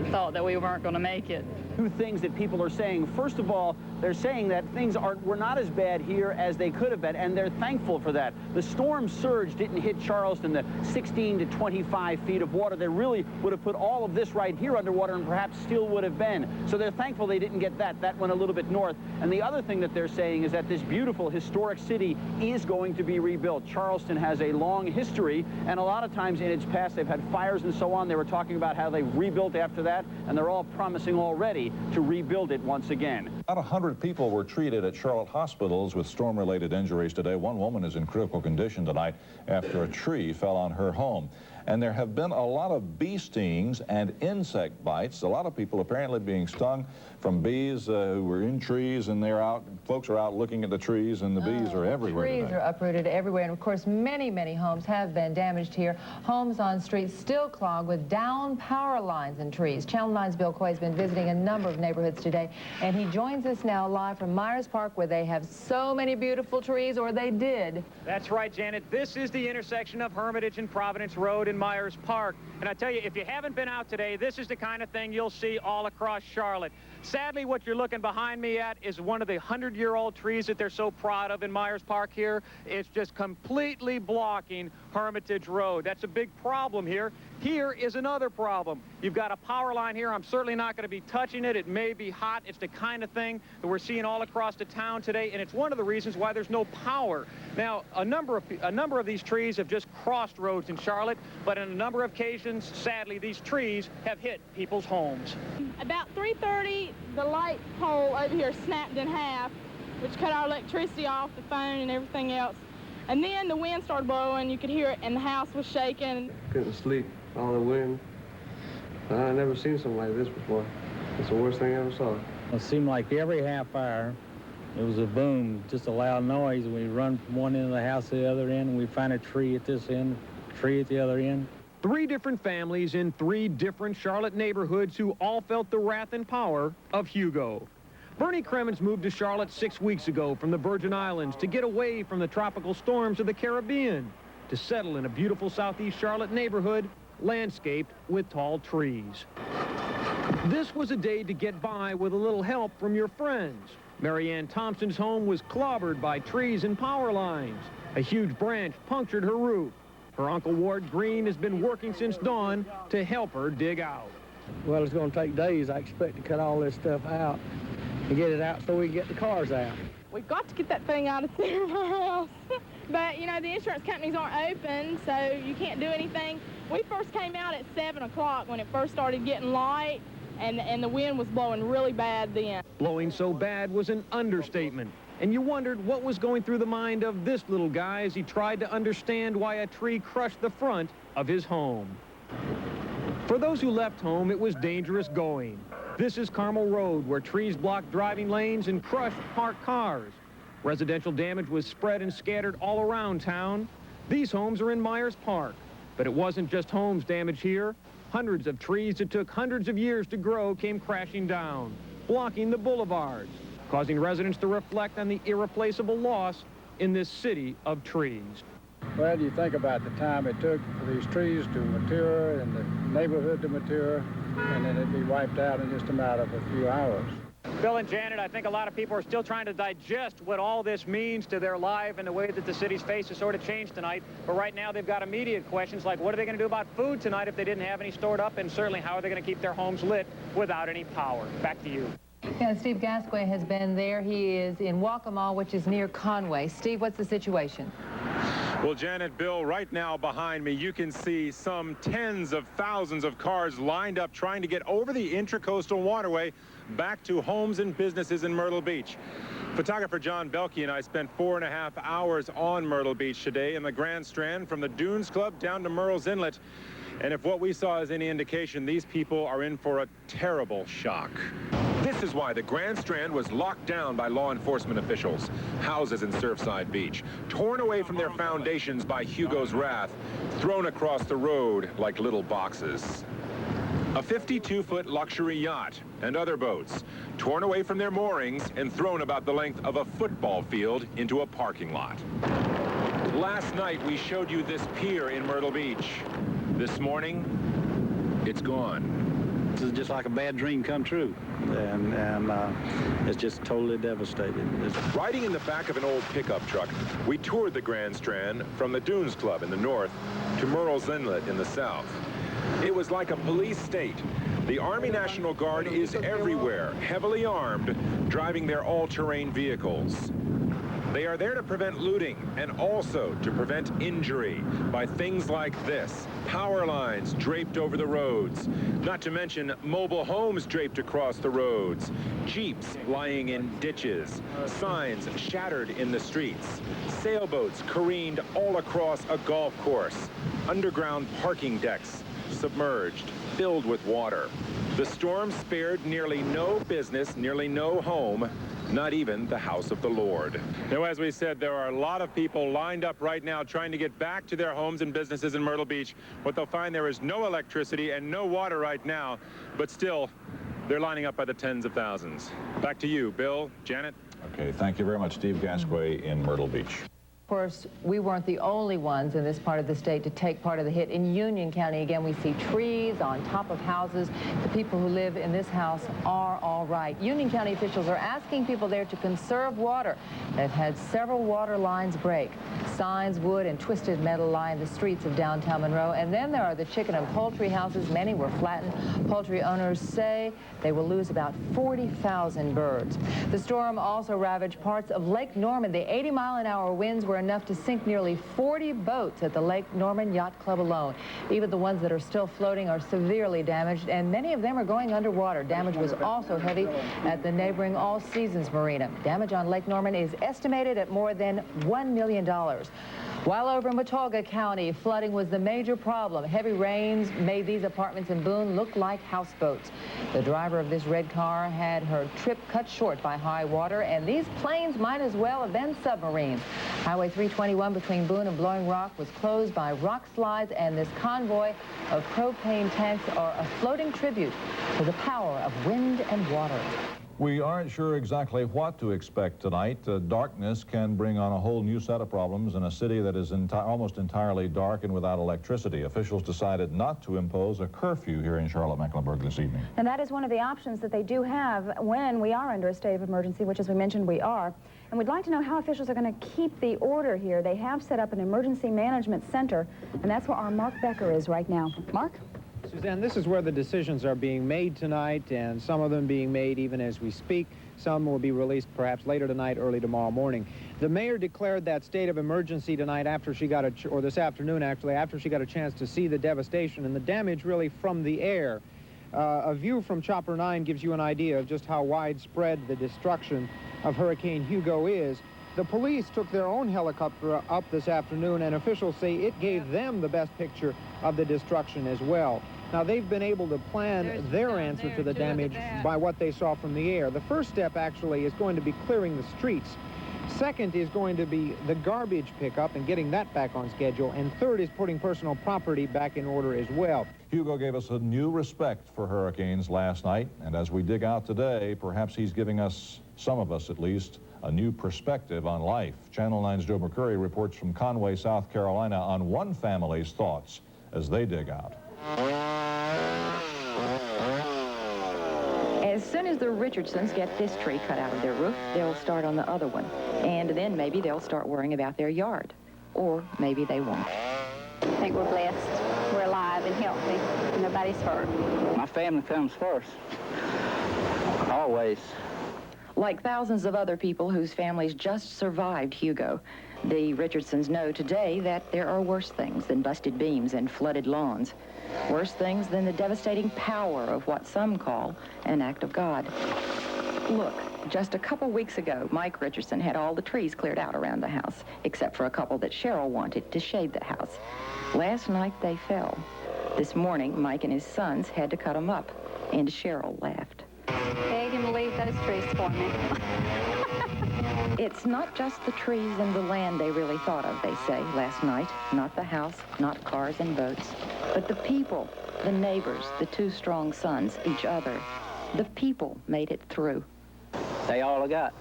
thought that we weren't going to make it. Two things that people are saying. First of all, they're saying that things were not as bad here as they could have been, and they're thankful for that. The storm surge didn't hit Charleston, the 16 to 25 feet of water that really would have put all of this right here underwater and perhaps still would have been. So they're thankful they didn't get that. That went a little bit north. And the other thing that they're saying is that this beautiful historic city is going to be rebuilt. Charleston has a long history, and a lot of times in its past they've had fires and so on. They were talking about how they rebuilt after that, and they're all promising already to rebuild it once again. About 100 people were treated at Charlotte hospitals with storm-related injuries today. One woman is in critical condition tonight after a tree fell on her home. And there have been a lot of bee stings and insect bites. A lot of people apparently being stung from bees who were in trees, and folks are out looking at the trees, and the bees are everywhere Trees today. are uprooted everywhere, and of course many, many homes have been damaged here. Homes on streets still clogged with down power lines and trees. Channel 9's Bill Coy has been visiting a number of neighborhoods today, and he joins us now live from Myers Park, where they have so many beautiful trees, or they did. That's right, Janet. This is the intersection of Hermitage and Providence Road in Myers Park. And I tell you, if you haven't been out today, this is the kind of thing you'll see all across Charlotte. Sadly, what you're looking behind me at is one of the 100-year-old trees that they're so proud of in Myers Park here. It's just completely blocking Hermitage Road. That's a big problem here. Here is another problem. You've got a power line here. I'm certainly not going to be touching it. It may be hot. It's the kind of thing that we're seeing all across the town today, and it's one of the reasons why there's no power. Now, a number of these trees have just crossed roads in Charlotte, but on a number of occasions, sadly, these trees have hit people's homes. About 3:30, the light pole over here snapped in half, which cut our electricity off, the phone and everything else. And then the wind started blowing, you could hear it, and the house was shaking. Couldn't sleep, all the wind. I never seen something like this before. It's the worst thing I ever saw. It seemed like every half hour It was a boom, just a loud noise, and we run from one end of the house to the other end, and we find a tree at this end, tree at the other end. 3 different families in 3 different Charlotte neighborhoods who all felt the wrath and power of Hugo. Bernie Kremens moved to Charlotte 6 weeks ago from the Virgin Islands to get away from the tropical storms of the Caribbean, to settle in a beautiful southeast Charlotte neighborhood landscaped with tall trees. This was a day to get by with a little help from your friends. Mary Ann Thompson's home was clobbered by trees and power lines. A huge branch punctured her roof. Her Uncle Ward Green has been working since dawn to help her dig out. Well, it's going to take days, I expect, to cut all this stuff out and get it out so we can get the cars out. We've got to get that thing out of center of our house. But, you know, the insurance companies aren't open, so you can't do anything. We first came out at 7 o'clock when it first started getting light, and the wind was blowing really bad then. Blowing so bad was an understatement. And you wondered what was going through the mind of this little guy as he tried to understand why a tree crushed the front of his home. For those who left home, it was dangerous going. This is Carmel Road, where trees blocked driving lanes and crushed parked cars. Residential damage was spread and scattered all around town. These homes are in Myers Park. But it wasn't just homes damaged here. Hundreds of trees that took hundreds of years to grow came crashing down, blocking the boulevards, causing residents to reflect on the irreplaceable loss in this city of trees. Well, you think about the time it took for these trees to mature and the neighborhood to mature, and then it'd be wiped out in just a matter of a few hours. Bill and Janet, I think a lot of people are still trying to digest what all this means to their life and the way that the city's face has sort of changed tonight. But right now they've got immediate questions like what are they going to do about food tonight if they didn't have any stored up, and certainly how are they going to keep their homes lit without any power. Back to you. Yeah, Steve Gasquet has been there. He is in Waccamaw, which is near Conway. Steve, what's the situation? Well, Janet, Bill, right now behind me, you can see some tens of thousands of cars lined up trying to get over the Intracoastal Waterway back to homes and businesses in Myrtle Beach. Photographer John Belkey and I spent 4.5 hours on Myrtle Beach today in the Grand Strand from the Dunes Club down to Murrells Inlet. And if what we saw is any indication, these people are in for a terrible shock. This is why the Grand Strand was locked down by law enforcement officials. Houses in Surfside Beach, torn away from their foundations by Hugo's wrath, thrown across the road like little boxes. A 52-foot luxury yacht and other boats, torn away from their moorings and thrown about the length of a football field into a parking lot. Last night, we showed you this pier in Myrtle Beach. This morning, it's gone. This is just like a bad dream come true, and it's just totally devastated. Riding in the back of an old pickup truck, we toured the Grand Strand from the Dunes Club in the north to Murrells Inlet in the south. It was like a police state. The Army National Guard is everywhere, heavily armed, driving their all-terrain vehicles. They are there to prevent looting and also to prevent injury by things like this. Power lines draped over the roads, not to mention mobile homes draped across the roads, Jeeps lying in ditches, signs shattered in the streets, sailboats careened all across a golf course, underground parking decks submerged, filled with water. The storm spared nearly no business, nearly no home, not even the house of the Lord. Now, as we said, there are a lot of people lined up right now trying to get back to their homes and businesses in Myrtle Beach. What they'll find there is no electricity and no water right now, but still, they're lining up by the tens of thousands. Back to you, Bill, Janet. Okay, thank you very much, Steve Gasquet in Myrtle Beach. Of course, we weren't the only ones in this part of the state to take part of the hit. In Union County, again, we see trees on top of houses. The people who live in this house are all right. Union County officials are asking people there to conserve water. They've had several water lines break. Signs, wood, and twisted metal line the streets of downtown Monroe. And then there are the chicken and poultry houses. Many were flattened. Poultry owners say they will lose about 40,000 birds. The storm also ravaged parts of Lake Norman. The 80-mile-an-hour winds were enough to sink nearly 40 boats at the Lake Norman Yacht Club alone. Even the ones that are still floating are severely damaged, and many of them are going underwater. Damage was also heavy at the neighboring All Seasons Marina. Damage on Lake Norman is estimated at more than $1 million. While over in Watauga County, flooding was the major problem. Heavy rains made these apartments in Boone look like houseboats. The driver of this red car had her trip cut short by high water, and these planes might as well have been submarines. Highway 321 between Boone and Blowing Rock was closed by rock slides, and this convoy of propane tanks are a floating tribute to the power of wind and water. We aren't sure exactly what to expect tonight. Darkness can bring on a whole new set of problems in a city that is almost entirely dark and without electricity. Officials decided not to impose a curfew here in Charlotte-Mecklenburg this evening. And that is one of the options that they do have when we are under a state of emergency, which, as we mentioned, we are. And we'd like to know how officials are going to keep the order here. They have set up an emergency management center, and that's where our Mark Becker is right now. Mark? Suzanne, this is where the decisions are being made tonight, and some of them being made even as we speak. Some will be released perhaps later tonight, early tomorrow morning. The mayor declared that state of emergency tonight after she got or this afternoon actually, after she got a chance to see the devastation and the damage really from the air. A view from Chopper 9 gives you an idea of just how widespread the destruction of Hurricane Hugo is. The police took their own helicopter up this afternoon, and officials say it gave them the best picture of the destruction as well. Now, they've been able to plan their answer to the damage by what they saw from the air. The first step, actually, is going to be clearing the streets. Second is going to be the garbage pickup and getting that back on schedule. And third is putting personal property back in order as well. Hugo gave us a new respect for hurricanes last night, and as we dig out today, perhaps he's giving us, some of us at least, a new perspective on life. Channel 9's Joe McCurry reports from Conway, South Carolina, on one family's thoughts as they dig out. As soon as the Richardsons get this tree cut out of their roof, they'll start on the other one. And then maybe they'll start worrying about their yard. Or maybe they won't. I think we're blessed. We're alive and healthy. Nobody's hurt. My family comes first. Always. Like thousands of other people whose families just survived Hugo, the Richardsons know today that there are worse things than busted beams and flooded lawns. Worse things than the devastating power of what some call an act of God. Look, just a couple weeks ago, Mike Richardson had all the trees cleared out around the house, except for a couple that Cheryl wanted to shade the house. Last night, they fell. This morning, Mike and his sons had to cut them up, and Cheryl laughed. Beg him to leave those trees for me. It's not just the trees and the land they really thought of, they say, last night. Not the house, not cars and boats, but the people, the neighbors, the two strong sons, each other. The people made it through. They all I got.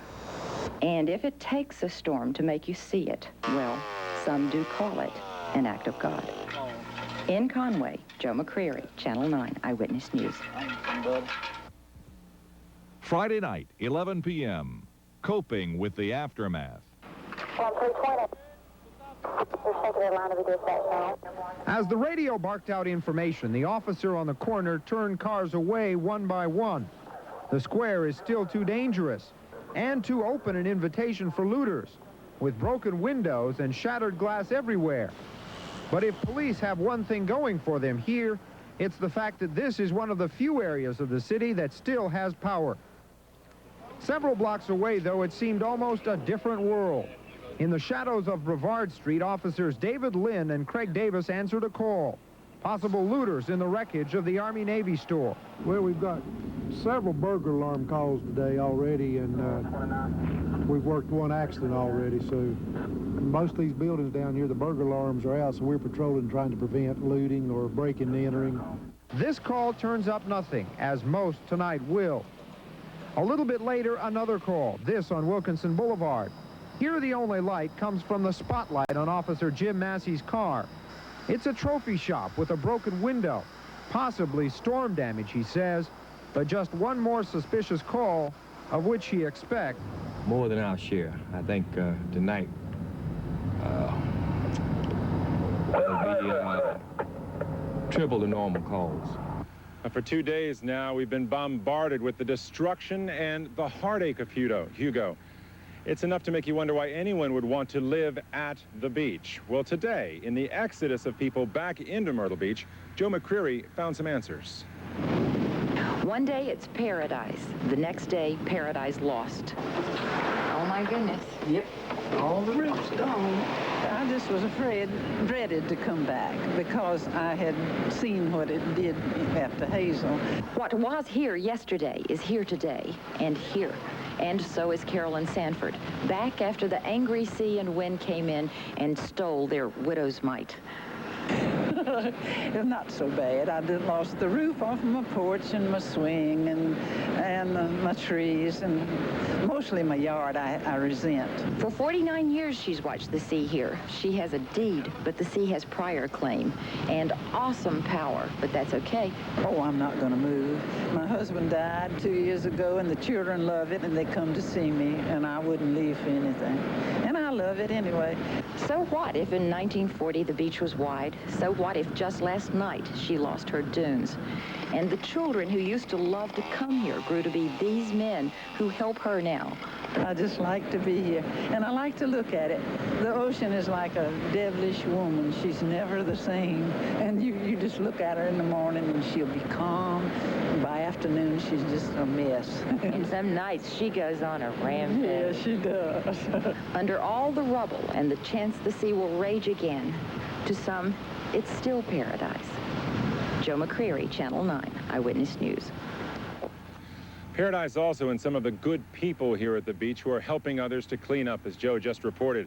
And if it takes a storm to make you see it, well, some do call it an act of God. In Conway, Joe McCreary, Channel 9 Eyewitness News. Friday night, 11 p.m., coping with the aftermath. As the radio barked out information, the officer on the corner turned cars away one by one. The square is still too dangerous and too open an invitation for looters, with broken windows and shattered glass everywhere. But if police have one thing going for them here, it's the fact that this is one of the few areas of the city that still has power. Several blocks away, though, it seemed almost a different world. In the shadows of Brevard Street, officers David Lynn and Craig Davis answered a call. Possible looters in the wreckage of the Army-Navy store. Well, we've got several burglar alarm calls today already, and we've worked one accident already, so most of these buildings down here, the burglar alarms are out, so we're patrolling trying to prevent looting or breaking and entering. This call turns up nothing, as most tonight will. A little bit later, another call, this on Wilkinson Boulevard. Here, the only light comes from the spotlight on Officer Jim Massey's car. It's a trophy shop with a broken window, possibly storm damage, he says, but just one more suspicious call, of which he expects more than our share. I think tonight will be triple the normal calls. For 2 days now, we've been bombarded with the destruction and the heartache of Hugo. It's enough to make you wonder why anyone would want to live at the beach. Well, today, in the exodus of people back into Myrtle Beach, Joe McCreary found some answers. One day it's paradise. The next day, paradise lost. Oh, my goodness. Yep. All the roof's gone. I just was dreaded to come back because I had seen what it did after Hazel. What was here yesterday is here today and here. And so is Carolyn Sanford, back after the angry sea and wind came in and stole their widow's mite. Not so bad. I just lost the roof off my porch and my swing and my trees and mostly my yard I resent. For 49 years she's watched the sea here. She has a deed, but the sea has prior claim and awesome power, but that's okay. Oh, I'm not going to move. My husband died 2 years ago and the children love it and they come to see me and I wouldn't leave for anything. And I love it anyway. So what if in 1940 the beach was wide? So what if just last night she lost her dunes? And the children who used to love to come here grew to be these men who help her now. I just like to be here, and I like to look at it. The ocean is like a devilish woman. She's never the same. And you just look at her in the morning, and she'll be calm. By afternoon, she's just a mess. And some nights, she goes on a rampage. Yeah, she does. Under all the rubble and the chance the sea will rage again, to some, it's still paradise. Joe McCreary, Channel 9, Eyewitness News. Paradise also in some of the good people here at the beach who are helping others to clean up, as Joe just reported.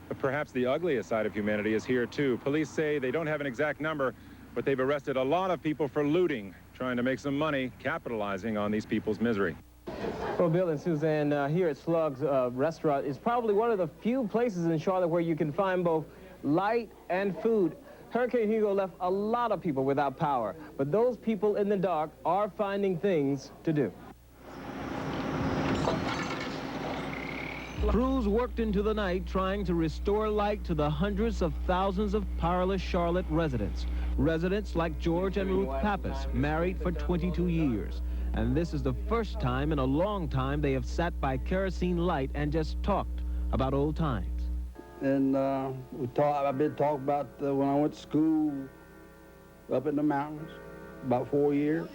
But perhaps the ugliest side of humanity is here, too. Police say they don't have an exact number, but they've arrested a lot of people for looting, trying to make some money, capitalizing on these people's misery. Well, Bill and Suzanne, here at Slug's restaurant is probably one of the few places in Charlotte where you can find both light and food. Hurricane Hugo left a lot of people without power, but those people in the dark are finding things to do. Crews worked into the night trying to restore light to the hundreds of thousands of powerless Charlotte residents. Residents like George and Ruth Pappas, married for 22 years. And this is the first time in a long time they have sat by kerosene light and just talked about old times. And I've been talking about when I went to school up in the mountains, about 4 years.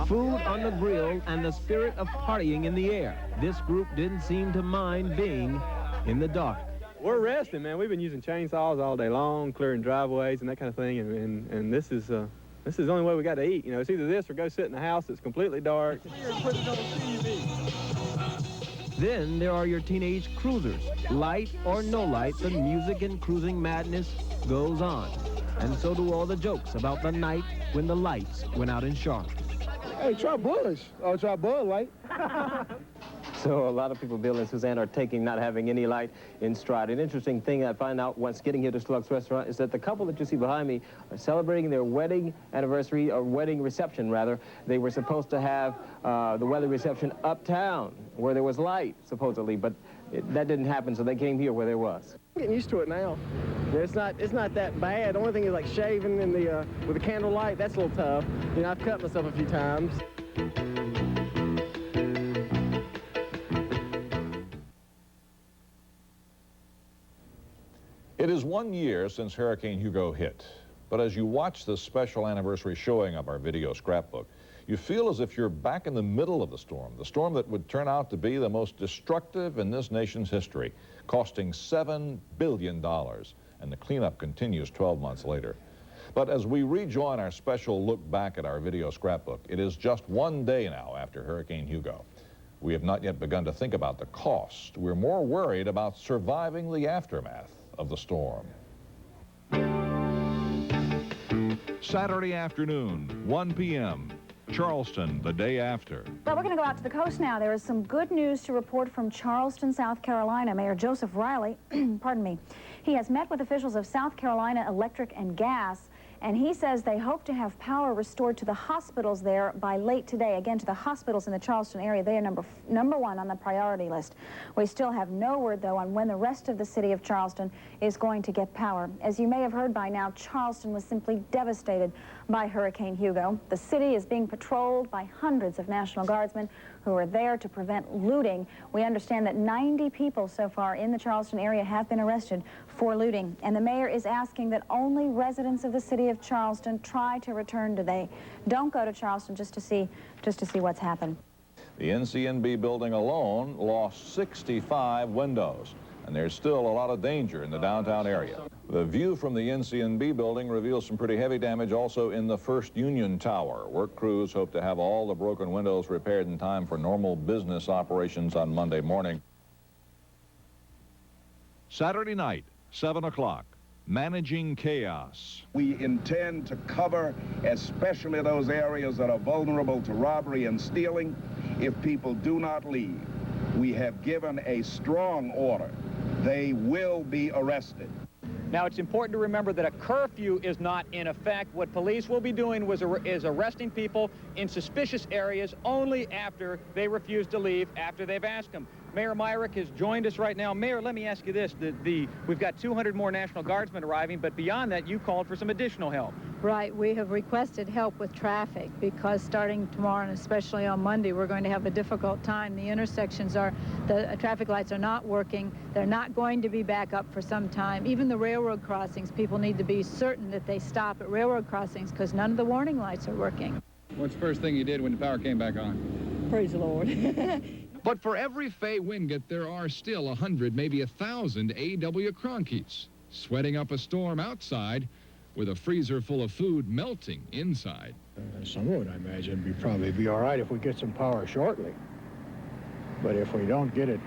Food on the grill and the spirit of partying in the air. This group didn't seem to mind being in the dark. We're resting, man. We've been using chainsaws all day long, clearing driveways and that kind of thing, and this is the only way we got to eat. You know, it's either this or go sit in the house that's completely dark. Then there are your teenage cruisers. Light or no light, the music and cruising madness goes on. And so do all the jokes about the night when the lights went out in Charlotte. Hey, try Bush. Or try Bud Light. So a lot of people, Bill and Suzanne, are taking not having any light in stride. An interesting thing I find out once getting here to Slug's restaurant is that the couple that you see behind me are celebrating their wedding anniversary, or wedding reception, rather. They were supposed to have the wedding reception uptown, where there was light, supposedly, but that didn't happen, so they came here where there was. I'm getting used to it now. It's not that bad. The only thing is like shaving in the with the candlelight. That's a little tough. You know, I've cut myself a few times. It is 1 year since Hurricane Hugo hit, but as you watch this special anniversary showing of our video scrapbook, you feel as if you're back in the middle of the storm that would turn out to be the most destructive in this nation's history, costing $7 billion, and the cleanup continues 12 months later. But as we rejoin our special look back at our video scrapbook, it is just 1 day now after Hurricane Hugo. We have not yet begun to think about the cost. We're more worried about surviving the aftermath of the storm. Saturday afternoon, 1 p.m., Charleston, the day after. Well, we're going to go out to the coast now. There is some good news to report from Charleston, South Carolina. Mayor Joseph Riley, pardon me, he has met with officials of South Carolina Electric and Gas, and he says they hope to have power restored to the hospitals there by late today. Again, to the hospitals in the Charleston area. They are number one on the priority list. We still have no word, though, on when the rest of the city of Charleston is going to get power. As you may have heard by now, Charleston was simply devastated by Hurricane Hugo. The city is being patrolled by hundreds of National Guardsmen who are there to prevent looting. We understand that 90 people so far in the Charleston area have been arrested for looting, and the mayor is asking that only residents of the city of Charleston try to return today. Don't go to Charleston just to see what's happened. The NCNB building alone lost 65 windows, and there's still a lot of danger in the downtown area. The view from the NCNB building reveals some pretty heavy damage also in the First Union Tower. Work crews hope to have all the broken windows repaired in time for normal business operations on Monday morning. Saturday night, 7 o'clock, Managing Chaos. We intend to cover especially those areas that are vulnerable to robbery and stealing. If people do not leave, we have given a strong order. They will be arrested. Now, it's important to remember that a curfew is not in effect. What police will be doing is arresting people in suspicious areas only after they refuse to leave, after they've asked them. Mayor Myrick has joined us right now. Mayor, let me ask you this. We've got 200 more National Guardsmen arriving, but beyond that, you called for some additional help. Right. We have requested help with traffic because starting tomorrow and especially on Monday, we're going to have a difficult time. The intersections the traffic lights are not working. They're not going to be back up for some time. Even the railroad crossings, people need to be certain that they stop at railroad crossings because none of the warning lights are working. What's the first thing you did when the power came back on? Praise the Lord. But for every Fay Wingate, there are still 100, maybe 1,000 A.W. Cronkies sweating up a storm outside with a freezer full of food melting inside. Some of it, I imagine, probably be all right if we get some power shortly. But if we don't get it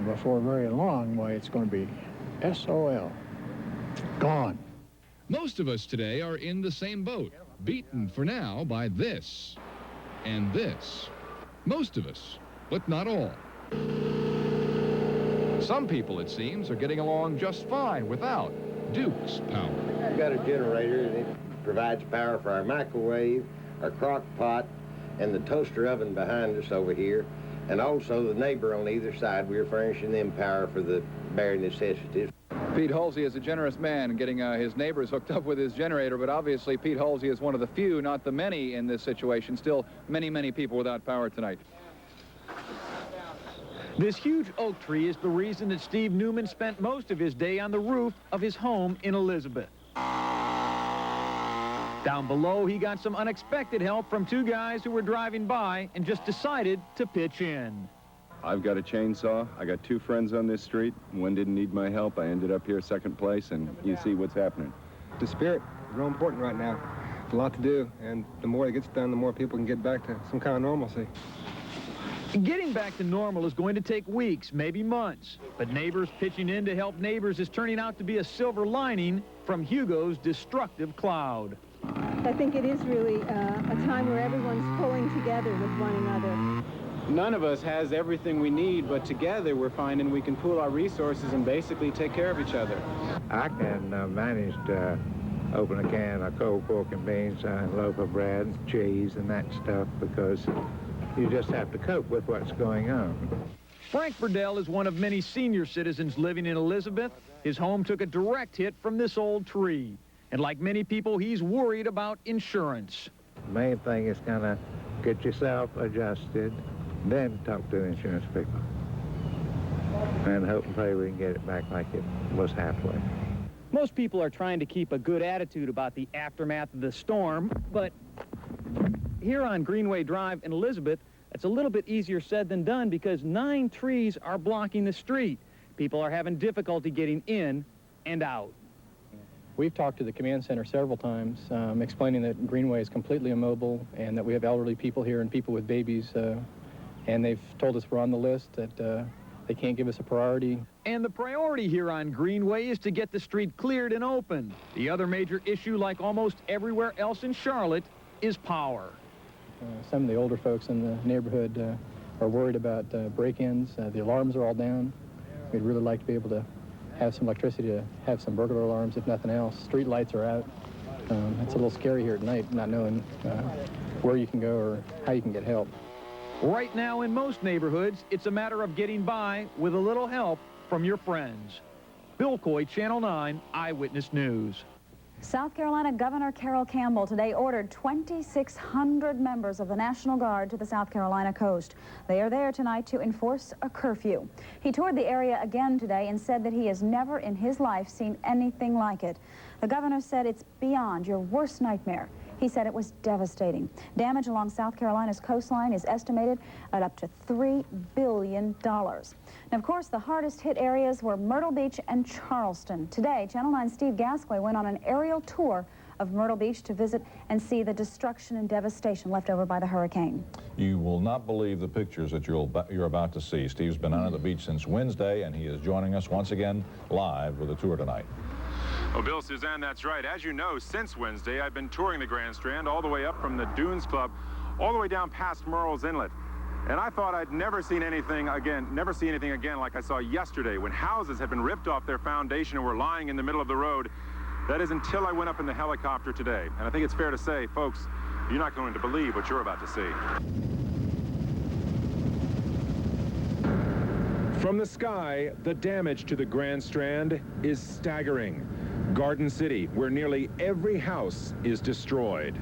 before very long, why, it's going to be SOL. Gone. Most of us today are in the same boat, beaten for now by this and this. Most of us, but not all. Some people, it seems, are getting along just fine without Duke's power. We've got a generator, and it provides power for our microwave, our crock pot, and the toaster oven behind us over here. And also the neighbor on either side, we're furnishing them power for the bare necessities. Pete Halsey is a generous man, getting his neighbors hooked up with his generator, but obviously Pete Halsey is one of the few, not the many, in this situation. Still many, many people without power tonight. This huge oak tree is the reason that Steve Newman spent most of his day on the roof of his home in Elizabeth. Down below, he got some unexpected help from two guys who were driving by and just decided to pitch in. I've got a chainsaw. I got two friends on this street. One didn't need my help. I ended up here second place, and you see what's happening. The spirit is real important right now. There's a lot to do, and the more it gets done, the more people can get back to some kind of normalcy. Getting back to normal is going to take weeks, maybe months. But neighbors pitching in to help neighbors is turning out to be a silver lining from Hugo's destructive cloud. I think it is really a time where everyone's pulling together with one another. None of us has everything we need, but together we're finding we can pool our resources and basically take care of each other. I can manage to open a can of cold pork and beans, a loaf of bread, and cheese, and that stuff, because you just have to cope with what's going on. Frank Burdell is one of many senior citizens living in Elizabeth. His home took a direct hit from this old tree. And like many people, he's worried about insurance. The main thing is kind of get yourself adjusted, then talk to the insurance people. And hope and pray we can get it back like it was halfway. Most people are trying to keep a good attitude about the aftermath of the storm, but here on Greenway Drive in Elizabeth, it's a little bit easier said than done because 9 trees are blocking the street. People are having difficulty getting in and out. We've talked to the command center several times, explaining that Greenway is completely immobile and that we have elderly people here and people with babies, and they've told us we're on the list, that they can't give us a priority. And the priority here on Greenway is to get the street cleared and open. The other major issue, like almost everywhere else in Charlotte, is power. Some of the older folks in the neighborhood are worried about break-ins. The alarms are all down. We'd really like to be able to have some electricity to have some burglar alarms, if nothing else. Street lights are out. It's a little scary here at night, not knowing where you can go or how you can get help. Right now in most neighborhoods, it's a matter of getting by with a little help from your friends. Bill Coy, Channel 9 Eyewitness News. South Carolina Governor Carol Campbell today ordered 2,600 members of the National Guard to the South Carolina coast. They are there tonight to enforce a curfew. He toured the area again today and said that he has never in his life seen anything like it. The governor said it's beyond your worst nightmare. He said it was devastating. Damage along South Carolina's coastline is estimated at up to $3 billion. Now, of course, the hardest hit areas were Myrtle Beach and Charleston. Today, Channel 9's Steve Gasquet went on an aerial tour of Myrtle Beach to visit and see the destruction and devastation left over by the hurricane. You will not believe the pictures that you're about to see. Steve's been out on the beach since Wednesday, and he is joining us once again live with a tour tonight. Well, Bill, Suzanne, that's right. As you know, since Wednesday, I've been touring the Grand Strand all the way up from the Dunes Club, all the way down past Murrells Inlet. And I thought I'd never see anything again like I saw yesterday when houses had been ripped off their foundation and were lying in the middle of the road. That is until I went up in the helicopter today. And I think it's fair to say, folks, you're not going to believe what you're about to see. From the sky, the damage to the Grand Strand is staggering. Garden City, where nearly every house is destroyed.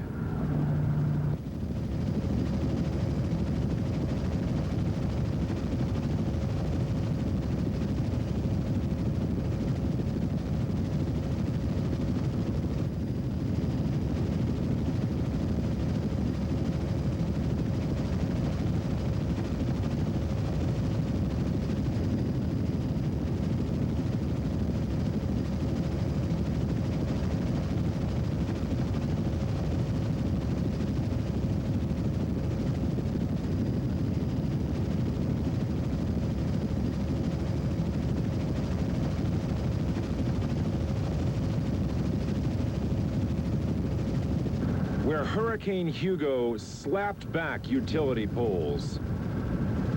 Where Hurricane Hugo slapped back utility poles,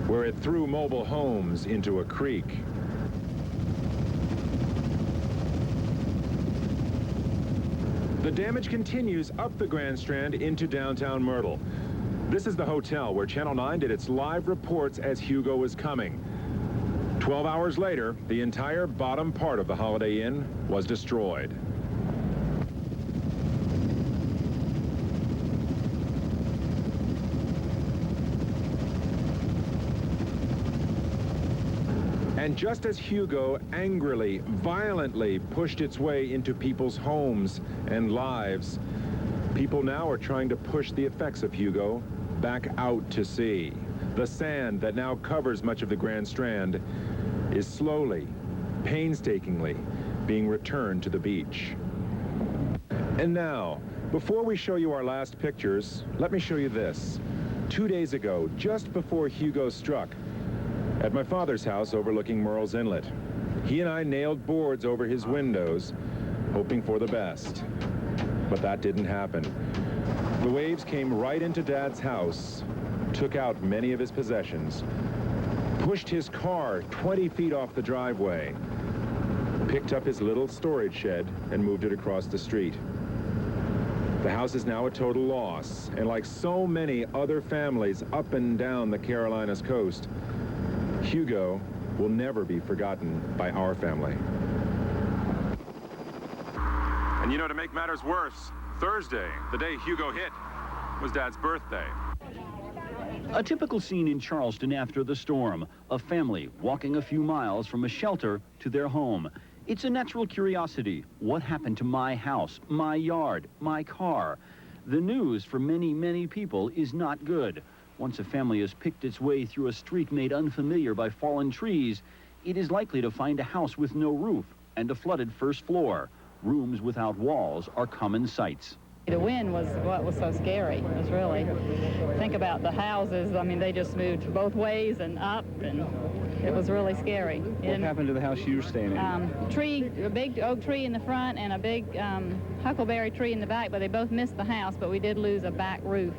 where it threw mobile homes into a creek. The damage continues up the Grand Strand into downtown Myrtle. This is the hotel where Channel 9 did its live reports as Hugo was coming. 12 hours later, the entire bottom part of the Holiday Inn was destroyed. And just as Hugo angrily, violently pushed its way into people's homes and lives, people now are trying to push the effects of Hugo back out to sea. The sand that now covers much of the Grand Strand is slowly, painstakingly being returned to the beach. And now, before we show you our last pictures, let me show you this. 2 days ago, just before Hugo struck, at my father's house overlooking Murrells Inlet, he and I nailed boards over his windows, hoping for the best. But that didn't happen. The waves came right into Dad's house, took out many of his possessions, pushed his car 20 feet off the driveway, picked up his little storage shed, and moved it across the street. The house is now a total loss, and like so many other families up and down the Carolinas coast, Hugo will never be forgotten by our family. And you know, to make matters worse, Thursday, the day Hugo hit, was Dad's birthday. A typical scene in Charleston after the storm. A family walking a few miles from a shelter to their home. It's a natural curiosity. What happened to my house, my yard, my car? The news for many, many people is not good. Once a family has picked its way through a street made unfamiliar by fallen trees, it is likely to find a house with no roof and a flooded first floor. Rooms without walls are common sights. The wind was what was so scary. It was really, think about the houses. I mean, they just moved both ways and up, and it was really scary. What happened to the house you were staying in? A big oak tree in the front and a big huckleberry tree in the back, but they both missed the house, but we did lose a back roof.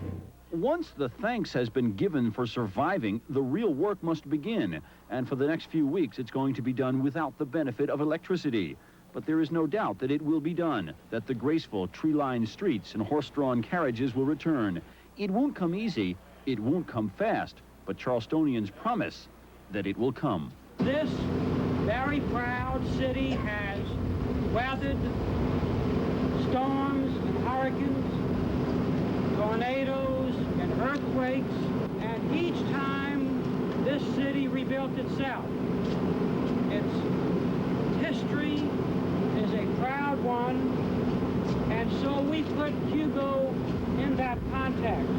Once the thanks has been given for surviving, the real work must begin. And for the next few weeks, it's going to be done without the benefit of electricity. But there is no doubt that it will be done, that the graceful tree-lined streets and horse-drawn carriages will return. It won't come easy, it won't come fast, but Charlestonians promise that it will come. This very proud city has weathered storms and hurricanes, tornadoes and earthquakes, and each time this city rebuilt itself. Its history is a proud one, and so we put Hugo tap contacts.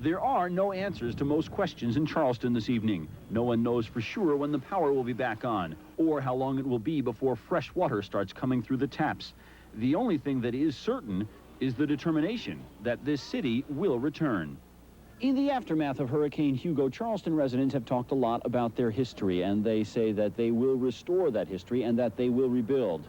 There are no answers to most questions in Charleston this evening. No one knows for sure when the power will be back on, or how long it will be before fresh water starts coming through the taps. The only thing that is certain is the determination that this city will return. In the aftermath of Hurricane Hugo, Charleston residents have talked a lot about their history, and they say that they will restore that history and that they will rebuild.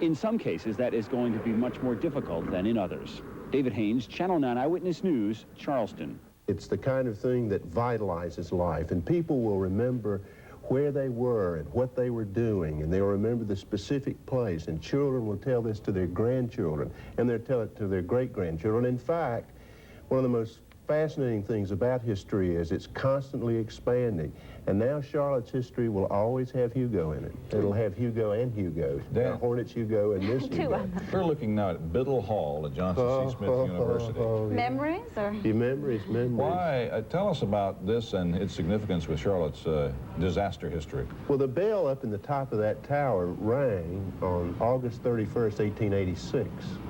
In some cases, that is going to be much more difficult than in others. David Haynes, Channel 9 Eyewitness News, Charleston. It's the kind of thing that vitalizes life, and people will remember where they were and what they were doing, and they'll remember the specific place, and children will tell this to their grandchildren, and they'll tell it to their great-grandchildren. In fact, one of the most fascinating things about history is it's constantly expanding, and now Charlotte's history will always have Hugo in it. It'll have Hugo and Hugo. Hornets Hugo and this Hugo. We're looking now at Biddle Hall at Johnson C. Smith University. Memories? Or? Memories. Why? Tell us about this and its significance with Charlotte's disaster history. Well, the bell up in the top of that tower rang on August 31st, 1886.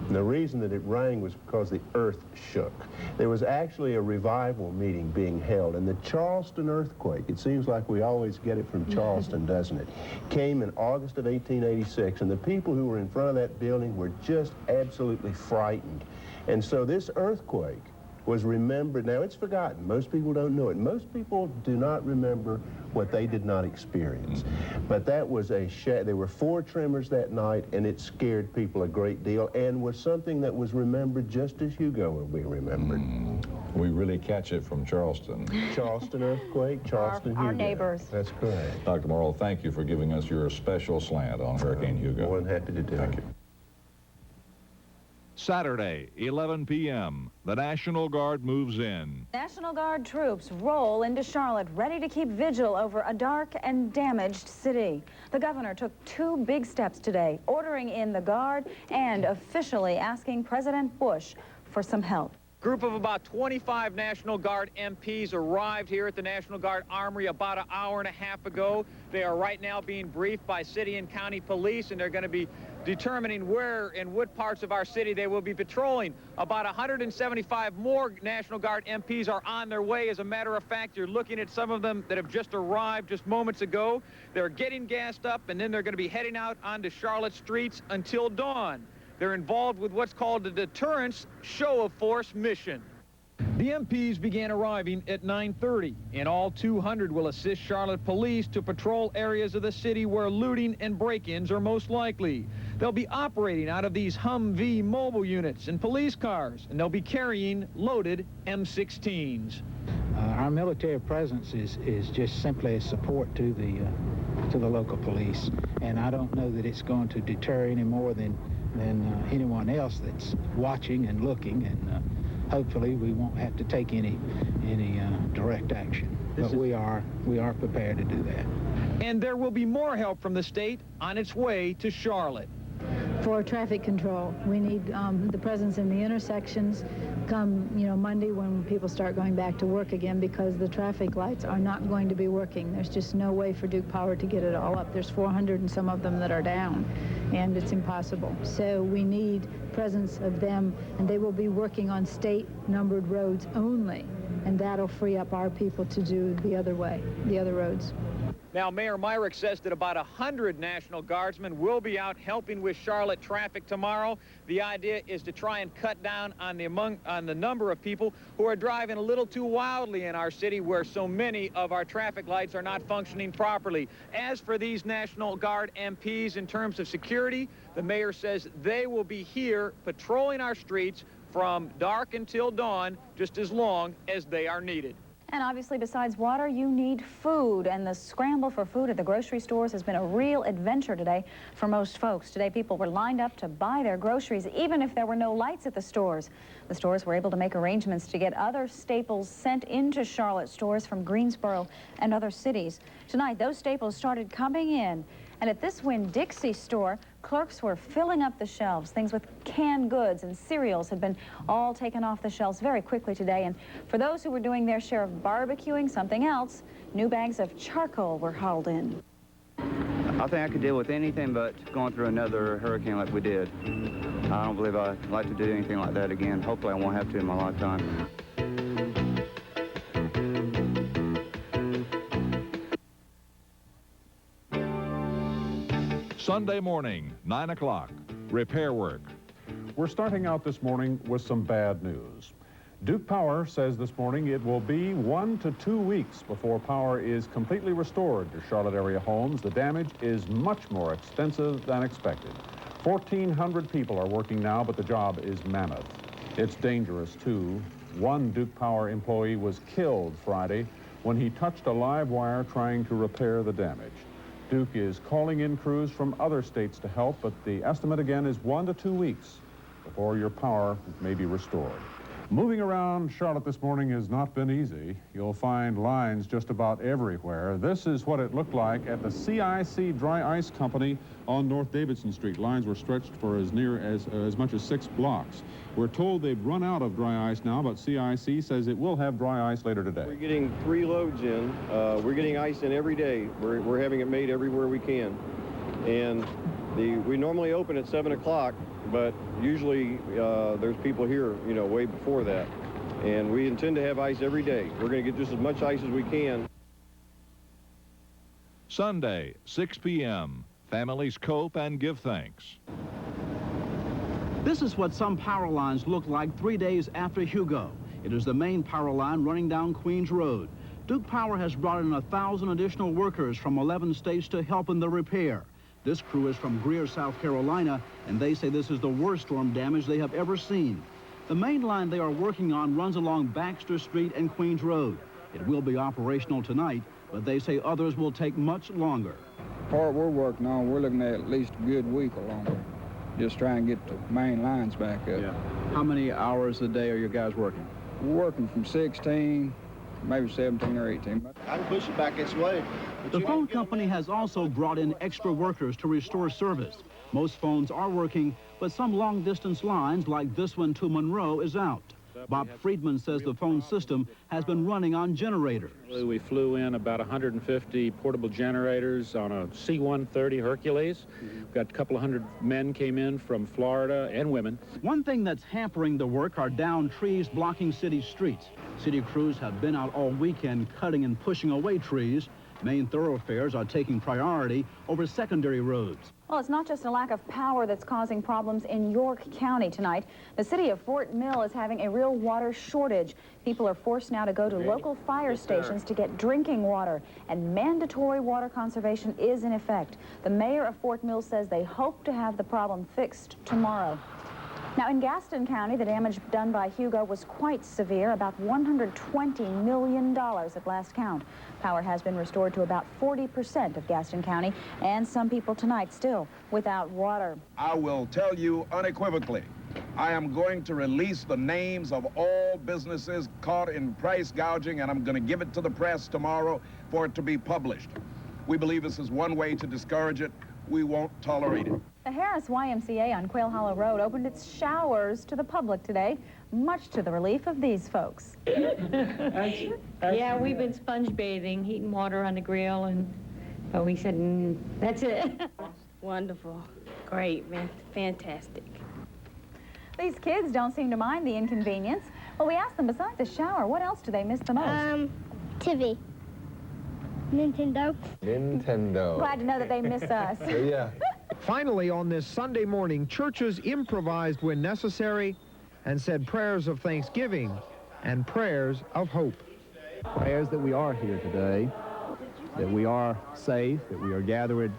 And the reason that it rang was because the earth shook. There was actually a revival meeting being held, and the Charleston earthquake, it seems like we always get it from Charleston, doesn't it, came in August of 1886, and the people who were in front of that building were just absolutely frightened. And so this earthquake was remembered. Now, it's forgotten. Most people don't know it. Most people do not remember what they did not experience. But that was there were 4 tremors that night, and it scared people a great deal, and was something that was remembered just as Hugo will be remembered. We really catch it from Charleston. Charleston earthquake, Charleston Hugo. Our neighbors. That's correct. Dr. Morrill, thank you for giving us your special slant on Hurricane Hugo. More than happy to do it. Thank you. Saturday, 11 p.m., the National Guard moves in. National Guard troops roll into Charlotte, ready to keep vigil over a dark and damaged city. The governor took 2 big steps today, ordering in the Guard and officially asking President Bush for some help. Group of about 25 National Guard MPs arrived here at the National Guard Armory about an hour and a half ago. They are right now being briefed by city and county police, and they're going to be determining where and what parts of our city they will be patrolling. About 175 more National Guard MPs are on their way. As a matter of fact, you're looking at some of them that have just arrived just moments ago. They're getting gassed up, and then they're going to be heading out onto Charlotte streets until dawn. They're involved with what's called the Deterrence Show of Force mission. The MPs began arriving at 9:30, and all 200 will assist Charlotte police to patrol areas of the city where looting and break-ins are most likely. They'll be operating out of these Humvee mobile units and police cars, and they'll be carrying loaded M16s. Our military presence is just simply a support to the local police, and I don't know that it's going to deter any more than anyone else that's watching and looking, and hopefully we won't have to take any direct action. But we are prepared to do that. And there will be more help from the state on its way to Charlotte. For traffic control, we need the presence in the intersections come, Monday when people start going back to work again, because the traffic lights are not going to be working. There's just no way for Duke Power to get it all up. There's 400 and some of them that are down, and it's impossible. So we need presence of them, and they will be working on state-numbered roads only, and that'll free up our people to do the other way, the other roads. Now, Mayor Myrick says that about 100 National Guardsmen will be out helping with Charlotte traffic tomorrow. The idea is to try and cut down on the number of people who are driving a little too wildly in our city, where so many of our traffic lights are not functioning properly. As for these National Guard MPs in terms of security, the mayor says they will be here patrolling our streets from dark until dawn, just as long as they are needed. And obviously, besides water, you need food. And the scramble for food at the grocery stores has been a real adventure today for most folks. Today, people were lined up to buy their groceries, even if there were no lights at the stores. The stores were able to make arrangements to get other staples sent into Charlotte stores from Greensboro and other cities. Tonight, those staples started coming in. And at this Winn-Dixie store, clerks were filling up the shelves. Things with canned goods and cereals had been all taken off the shelves very quickly today. And for those who were doing their share of barbecuing something else, new bags of charcoal were hauled in. I think I could deal with anything but going through another hurricane like we did. I don't believe I'd like to do anything like that again. Hopefully I won't have to in my lifetime. Sunday morning, 9 o'clock, repair work. We're starting out this morning with some bad news. Duke Power says this morning it will be 1 to 2 weeks before power is completely restored to Charlotte area homes. The damage is much more extensive than expected. 1,400 people are working now, but the job is mammoth. It's dangerous, too. One Duke Power employee was killed Friday when he touched a live wire trying to repair the damage. Duke is calling in crews from other states to help, but the estimate again is 1 to 2 weeks before your power may be restored. Moving around Charlotte this morning has not been easy. You'll find lines just about everywhere. This is what it looked like at the CIC Dry Ice Company on North Davidson Street. Lines were stretched for as much as 6 blocks. We're told they've run out of dry ice now, but CIC says it will have dry ice later today. We're getting 3 loads in. We're getting ice in every day. We're having it made everywhere we can. And we normally open at 7 o'clock, but usually there's people here, you know, way before that. And we intend to have ice every day. We're going to get just as much ice as we can. Sunday, 6 p.m. Families cope and give thanks. This is what some power lines look like 3 days after Hugo. It is the main power line running down Queens Road. Duke Power has brought in 1,000 additional workers from 11 states to help in the repair. This crew is from Greer, South Carolina, and they say this is the worst storm damage they have ever seen. The main line they are working on runs along Baxter Street and Queens Road. It will be operational tonight, but they say others will take much longer. Part we're working on, we're looking at least a good week or longer. Just try and get the main lines back up. Yeah. How many hours a day are your guys working? We're working from 16, maybe 17 or 18. I can push it back this way. The phone company has also brought in extra workers to restore service. Most phones are working, but some long-distance lines, like this one to Monroe, is out. Bob Friedman says the phone system has been running on generators. We flew in about 150 portable generators on a C-130 Hercules. We've got a couple of hundred men came in from Florida and women. One thing that's hampering the work are downed trees blocking city streets. City crews have been out all weekend cutting and pushing away trees. Main thoroughfares are taking priority over secondary roads. Well, it's not just a lack of power that's causing problems in York County tonight. The city of Fort Mill is having a real water shortage. People are forced now to go to local fire stations to get drinking water, and mandatory water conservation is in effect. The mayor of Fort Mill says they hope to have the problem fixed tomorrow. Now, in Gaston County, the damage done by Hugo was quite severe, about $120 million at last count. Power has been restored to about 40% of Gaston County, and some people tonight still without water. I will tell you unequivocally, I am going to release the names of all businesses caught in price gouging, and I'm going to give it to the press tomorrow for it to be published. We believe this is one way to discourage it. We won't tolerate it. The Harris YMCA on Quail Hollow Road opened its showers to the public today, much to the relief of these folks. Yeah, we've been sponge bathing, heating water on the grill, and but we said, that's it. Wonderful. Great, man. Fantastic. These kids don't seem to mind the inconvenience. Well, we asked them, besides the shower, what else do they miss the most? TV. Nintendo. Glad to know that they miss us. Yeah. Finally, on this Sunday morning, churches improvised when necessary and said prayers of thanksgiving and prayers of hope. Prayers that we are here today, that we are safe, that we are gathered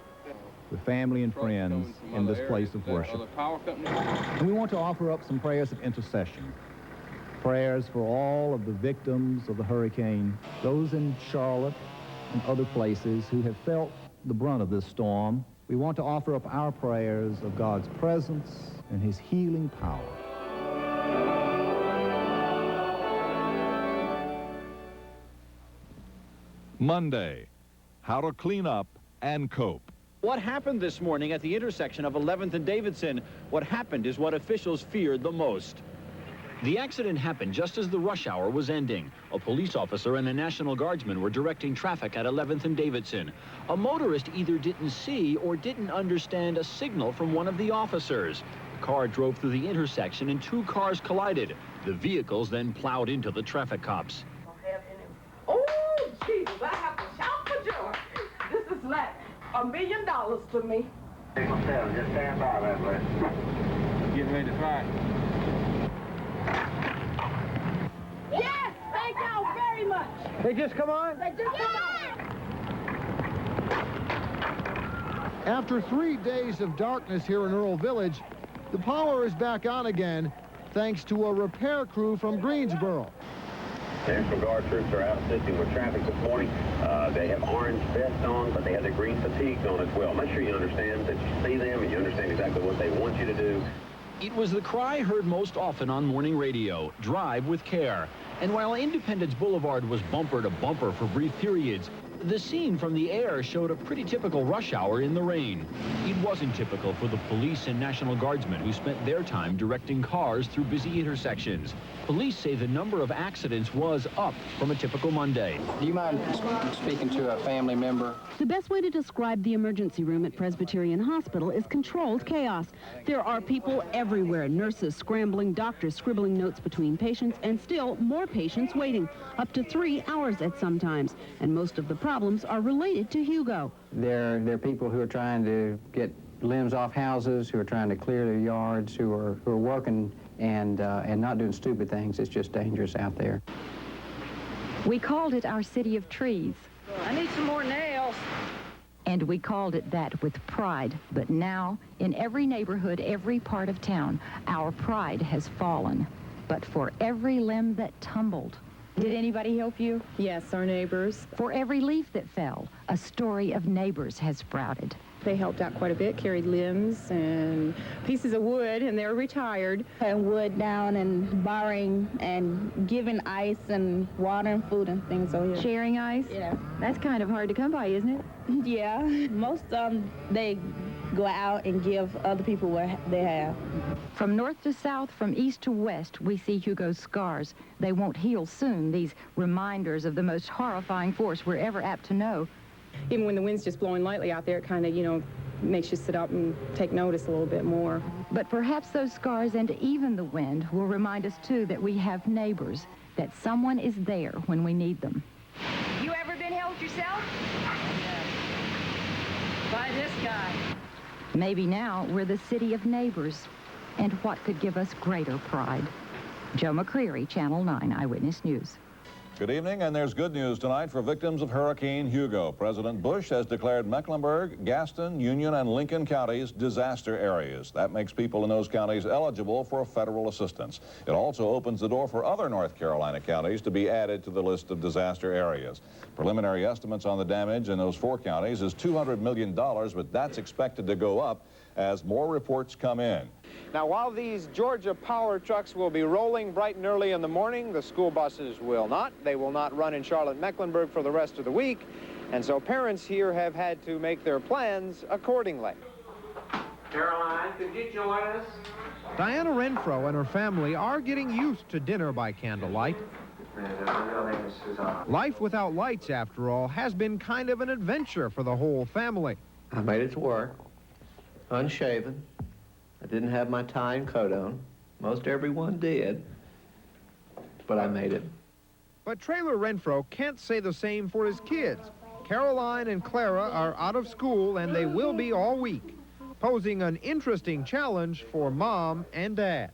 with family and friends in this place of worship. And we want to offer up some prayers of intercession. Prayers for all of the victims of the hurricane, those in Charlotte and other places who have felt the brunt of this storm. We want to offer up our prayers of God's presence and his healing power. Monday, how to clean up and cope. What happened this morning at the intersection of 11th and Davidson? What happened is what officials feared the most. The accident happened just as the rush hour was ending. A police officer and a National Guardsman were directing traffic at 11th and Davidson. A motorist either didn't see or didn't understand a signal from one of the officers. The car drove through the intersection and 2 cars collided. The vehicles then plowed into the traffic cops. Oh, Jesus, I have to shout for joy. This is like $1 million to me. Just stand by that way. Getting ready to fire. Yes, thank y'all very much. They just come on? They just come on. After 3 days of darkness here in Earl Village, the power is back on again thanks to a repair crew from Greensboro. National Guard troops are out assisting with traffic this morning. They have orange vests on, but they have their green fatigues on as well. Make sure you understand that you see them and you understand exactly what they want you to do. It was the cry heard most often on morning radio, drive with care. And while Independence Boulevard was bumper to bumper for brief periods, the scene from the air showed a pretty typical rush hour in the rain. It wasn't typical for the police and National Guardsmen who spent their time directing cars through busy intersections. Police say the number of accidents was up from a typical Monday. Do you mind speaking to a family member? The best way to describe the emergency room at Presbyterian Hospital is controlled chaos. There are people everywhere, nurses scrambling, doctors scribbling notes between patients, and still more patients waiting, up to 3 hours at some times. And most of the problems are related to Hugo. There are people who are trying to get limbs off houses, who are trying to clear their yards, who are working and not doing stupid things. It's just dangerous out there. We called it our city of trees. I need some more nails. And we called it that with pride. But now, in every neighborhood, every part of town, our pride has fallen. But for every limb that tumbled, did anybody help you? Yes, our neighbors. For every leaf that fell, a story of neighbors has sprouted. They helped out quite a bit, carried limbs and pieces of wood, and they're retired. And wood down and borrowing and giving ice and water and food and things over here. Sharing ice? Yeah. That's kind of hard to come by, isn't it? Yeah. Most of them, they go out and give other people what they have. From north to south, from east to west, we see Hugo's scars. They won't heal soon, these reminders of the most horrifying force we're ever apt to know. Even when the wind's just blowing lightly out there, it kind of, you know, makes you sit up and take notice a little bit more. But perhaps those scars and even the wind will remind us, too, that we have neighbors, that someone is there when we need them. You ever been helped yourself? Yes. By this guy. Maybe now we're the city of neighbors. And what could give us greater pride? Joe McCreary, Channel 9 Eyewitness News. Good evening, and there's good news tonight for victims of Hurricane Hugo. President Bush has declared Mecklenburg, Gaston, Union, and Lincoln counties disaster areas. That makes people in those counties eligible for federal assistance. It also opens the door for other North Carolina counties to be added to the list of disaster areas. Preliminary estimates on the damage in those 4 counties is $200 million, but that's expected to go up as more reports come in. Now, while these Georgia Power trucks will be rolling bright and early in the morning, the school buses will not. They will not run in Charlotte-Mecklenburg for the rest of the week, and so parents here have had to make their plans accordingly. Caroline, could you join us? Diana Renfro and her family are getting used to dinner by candlelight. Life without lights, after all, has been kind of an adventure for the whole family. I made it to work, unshaven. I didn't have my tie and coat on. Most everyone did, but I made it. But Trailer Renfro can't say the same for his kids. Caroline and Clara are out of school, and they will be all week, posing an interesting challenge for Mom and Dad.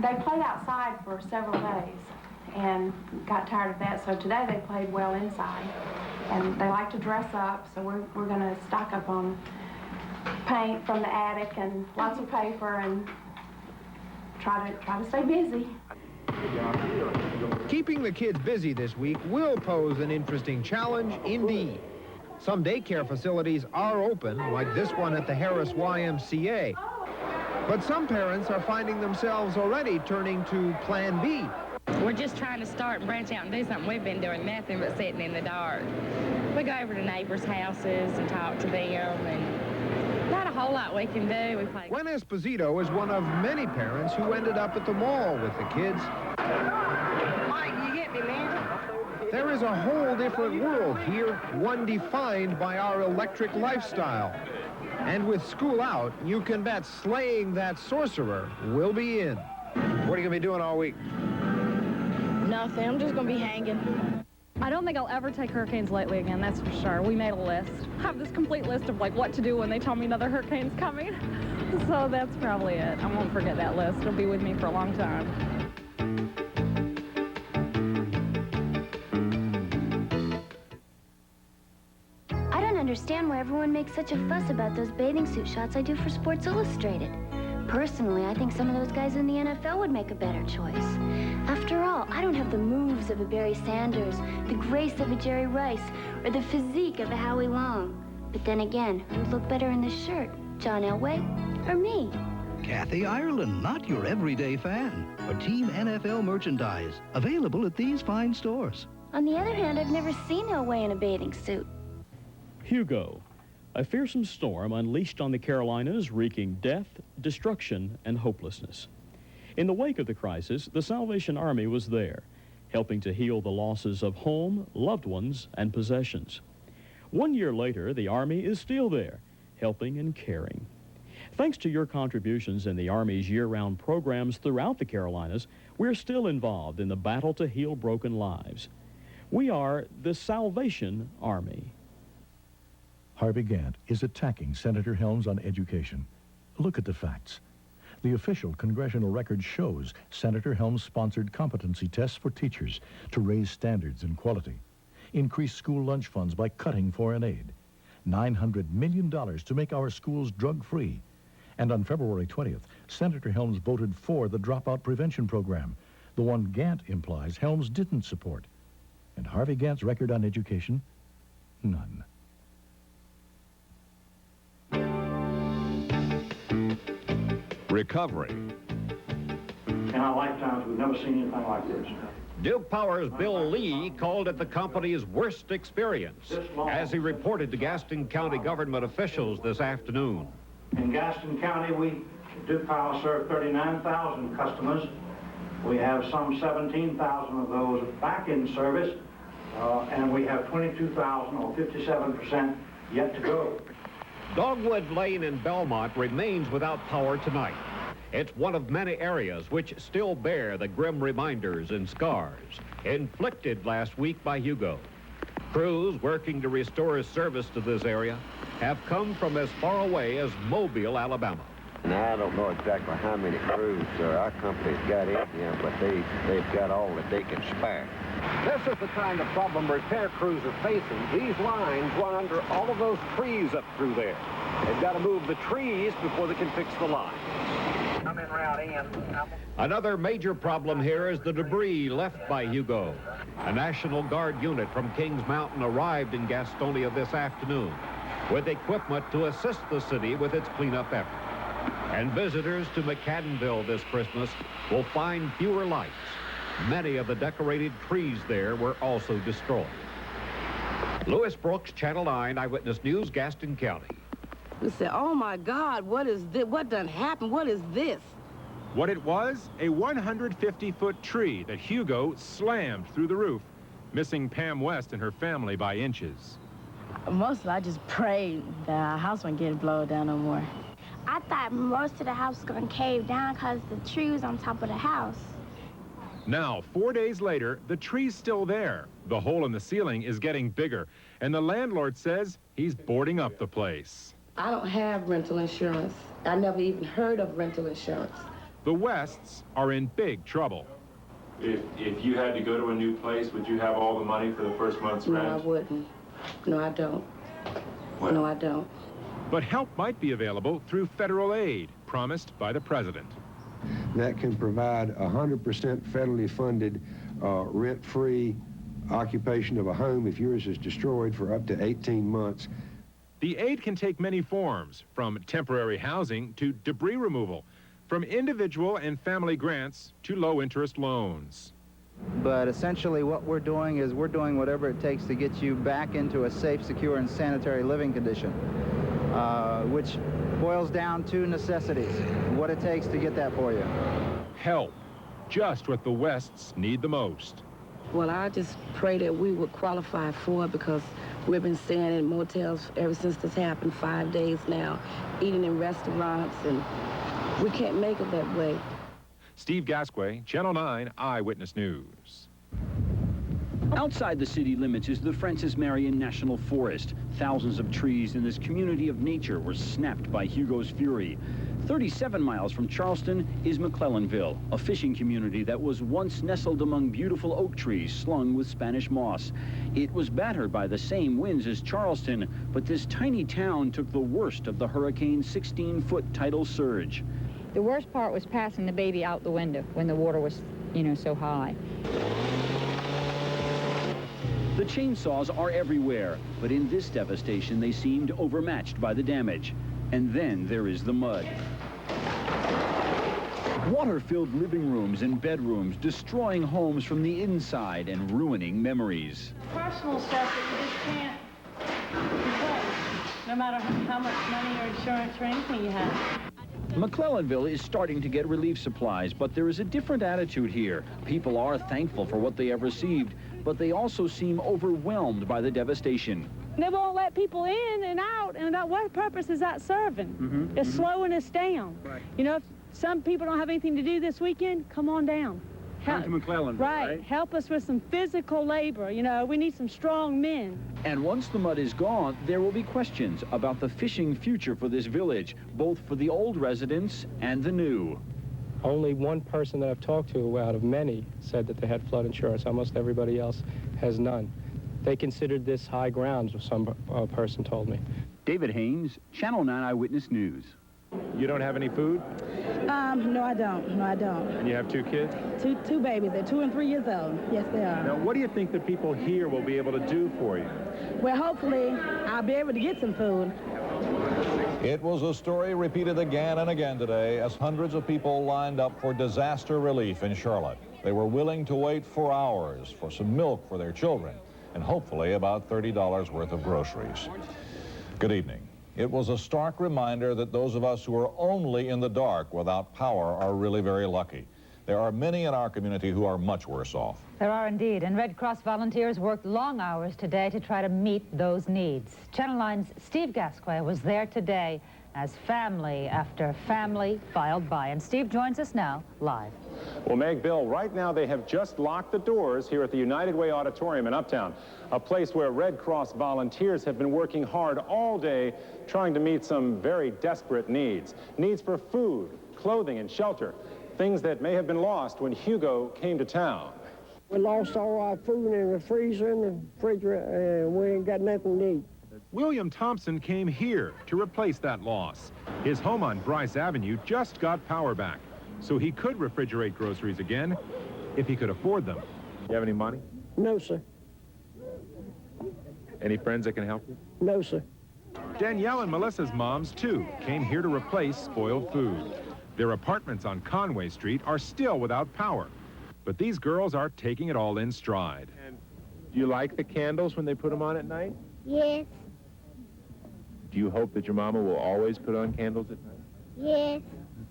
They played outside for several days and got tired of that, so today they played well inside. And they like to dress up, so we're going to stock up on paint from the attic and lots of paper and try to stay busy. Keeping the kids busy this week will pose an interesting challenge indeed. Some daycare facilities are open, like this one at the Harris YMCA. But some parents are finding themselves already turning to Plan B. We're just trying to start and branch out and do something. We've been doing nothing but sitting in the dark. We go over to neighbors' houses and talk to them, and not a whole lot we can do. We play. Gwen Esposito is one of many parents who ended up at the mall with the kids. Mike, you get me, man? There is a whole different world here, one defined by our electric lifestyle. And with school out, you can bet slaying that sorcerer will be in. What are you going to be doing all week? Nothing. I'm just going to be hanging. I don't think I'll ever take hurricanes lightly again, that's for sure. We made a list. I have this complete list of, like, what to do when they tell me another hurricane's coming. So that's probably it. I won't forget that list. It'll be with me for a long time. I don't understand why everyone makes such a fuss about those bathing suit shots I do for Sports Illustrated. Personally, I think some of those guys in the NFL would make a better choice. After all, I don't have the moves of a Barry Sanders, the grace of a Jerry Rice, or the physique of a Howie Long. But then again, who'd look better in this shirt, John Elway or me? Kathy Ireland, not your everyday fan. For Team NFL merchandise, available at these fine stores. On the other hand, I've never seen Elway in a bathing suit. Hugo, a fearsome storm unleashed on the Carolinas, wreaking death, destruction, and hopelessness. In the wake of the crisis, the Salvation Army was there, helping to heal the losses of home, loved ones, and possessions. 1 year later, the Army is still there, helping and caring. Thanks to your contributions in the Army's year-round programs throughout the Carolinas, we're still involved in the battle to heal broken lives. We are the Salvation Army. Harvey Gantt is attacking Senator Helms on education. Look at the facts. The official congressional record shows Senator Helms sponsored competency tests for teachers to raise standards and quality, increase school lunch funds by cutting foreign aid, $900 million to make our schools drug-free. And on February 20th, Senator Helms voted for the dropout prevention program, the one Gantt implies Helms didn't support. And Harvey Gantt's record on education? None. Recovery. In our lifetimes, we've never seen anything like this. Duke Power's Bill Lee called it the company's worst experience as he reported to Gaston County government officials this afternoon. In Gaston County, Duke Power served 39,000 customers. We have some 17,000 of those back in service, and we have 22,000 or 57% yet to go. Dogwood Lane in Belmont remains without power tonight. It's one of many areas which still bear the grim reminders and scars inflicted last week by Hugo. Crews working to restore service to this area have come from as far away as Mobile, Alabama. Now, I don't know exactly how many crews our company's got in here, but they've got all that they can spare. This is the kind of problem repair crews are facing. These lines run under all of those trees up through there. They've got to move the trees before they can fix the line. I'm in Route N. Another major problem here is the debris left by Hugo. A National Guard unit from Kings Mountain arrived in Gastonia this afternoon with equipment to assist the city with its cleanup effort. And visitors to McCaddenville this Christmas will find fewer lights. Many of the decorated trees there were also destroyed. Louis Brooks, Channel 9 Eyewitness News, Gaston County. We said, oh my God, what is this? What done happened? What is this? What it was, a 150-foot tree that Hugo slammed through the roof, missing Pam West and her family by inches. Mostly I just prayed that our house wouldn't get blown down no more. I thought most of the house was going to cave down because the tree was on top of the house. Now, 4 days later, the tree's still there. The hole in the ceiling is getting bigger, and the landlord says he's boarding up the place. I don't have rental insurance. I never even heard of rental insurance. The Wests are in big trouble. If you had to go to a new place, would you have all the money for the first month's rent? No, I wouldn't. No, I don't. What? No, I don't. But help might be available through federal aid promised by the president. That can provide 100% federally funded rent-free occupation of a home if yours is destroyed for up to 18 months. The aid can take many forms, from temporary housing to debris removal, from individual and family grants to low-interest loans. But essentially what we're doing is we're doing whatever it takes to get you back into a safe, secure, and sanitary living condition. which boils down to necessities, what it takes to get that for you. Help, just what the Wests need the most. Well, I just pray that we would qualify for it because we've been staying in motels ever since this happened, 5 days now, eating in restaurants, and we can't make it that way. Steve Gasquet, Channel 9 Eyewitness News. Outside the city limits is the Francis Marion National Forest. Thousands of trees in this community of nature were snapped by Hugo's fury. 37 miles from Charleston is McClellanville, a fishing community that was once nestled among beautiful oak trees slung with Spanish moss. It was battered by the same winds as Charleston, but this tiny town took the worst of the hurricane's 16-foot tidal surge. The worst part was passing the baby out the window when the water was, so high. The chainsaws are everywhere, but in this devastation they seemed overmatched by the damage. And then there is the mud. Water-filled living rooms and bedrooms, destroying homes from the inside and ruining memories. Personal stuff that you just can't replace, no matter how much money or insurance or anything you have. McClellanville is starting to get relief supplies, but there is a different attitude here. People are thankful for what they have received, but they also seem overwhelmed by the devastation. They won't let people in and out, and what purpose is that serving? It's slowing us down. Right. If some people don't have anything to do this weekend, come on down. Come to McClellanville, right? Help us with some physical labor. We need some strong men. And once the mud is gone, there will be questions about the fishing future for this village, both for the old residents and the new. Only one person that I've talked to out of many said that they had flood insurance. Almost everybody else has none. They considered this high ground, some person told me. David Haynes, Channel 9 Eyewitness News. You don't have any food? No, I don't. No, I don't. And you have 2 kids? Two babies. They're 2 and 3 years old. Yes, they are. Now, what do you think that people here will be able to do for you? Well, hopefully, I'll be able to get some food. It was a story repeated again and again today as hundreds of people lined up for disaster relief in Charlotte. They were willing to wait for hours for some milk for their children and hopefully about $30 worth of groceries. Good evening. It was a stark reminder that those of us who are only in the dark without power are really very lucky. There are many in our community who are much worse off. There are indeed, and Red Cross volunteers worked long hours today to try to meet those needs. Channel 9's Steve Gasquet was there today as family after family filed by. And Steve joins us now live. Well, Meg, Bill, right now they have just locked the doors here at the United Way Auditorium in Uptown, a place where Red Cross volunteers have been working hard all day trying to meet some very desperate needs. Needs for food, clothing, and shelter. Things that may have been lost when Hugo came to town. We lost all our food in the freezer and the refrigerator, and we ain't got nothing to eat. William Thompson came here to replace that loss. His home on Bryce Avenue just got power back, so he could refrigerate groceries again if he could afford them. You have any money? No, sir. Any friends that can help you? No, sir. Danielle and Melissa's moms, too, came here to replace spoiled food. Their apartments on Conway Street are still without power, but these girls are taking it all in stride. And do you like the candles when they put them on at night? Yes. Do you hope that your mama will always put on candles at night? Yes.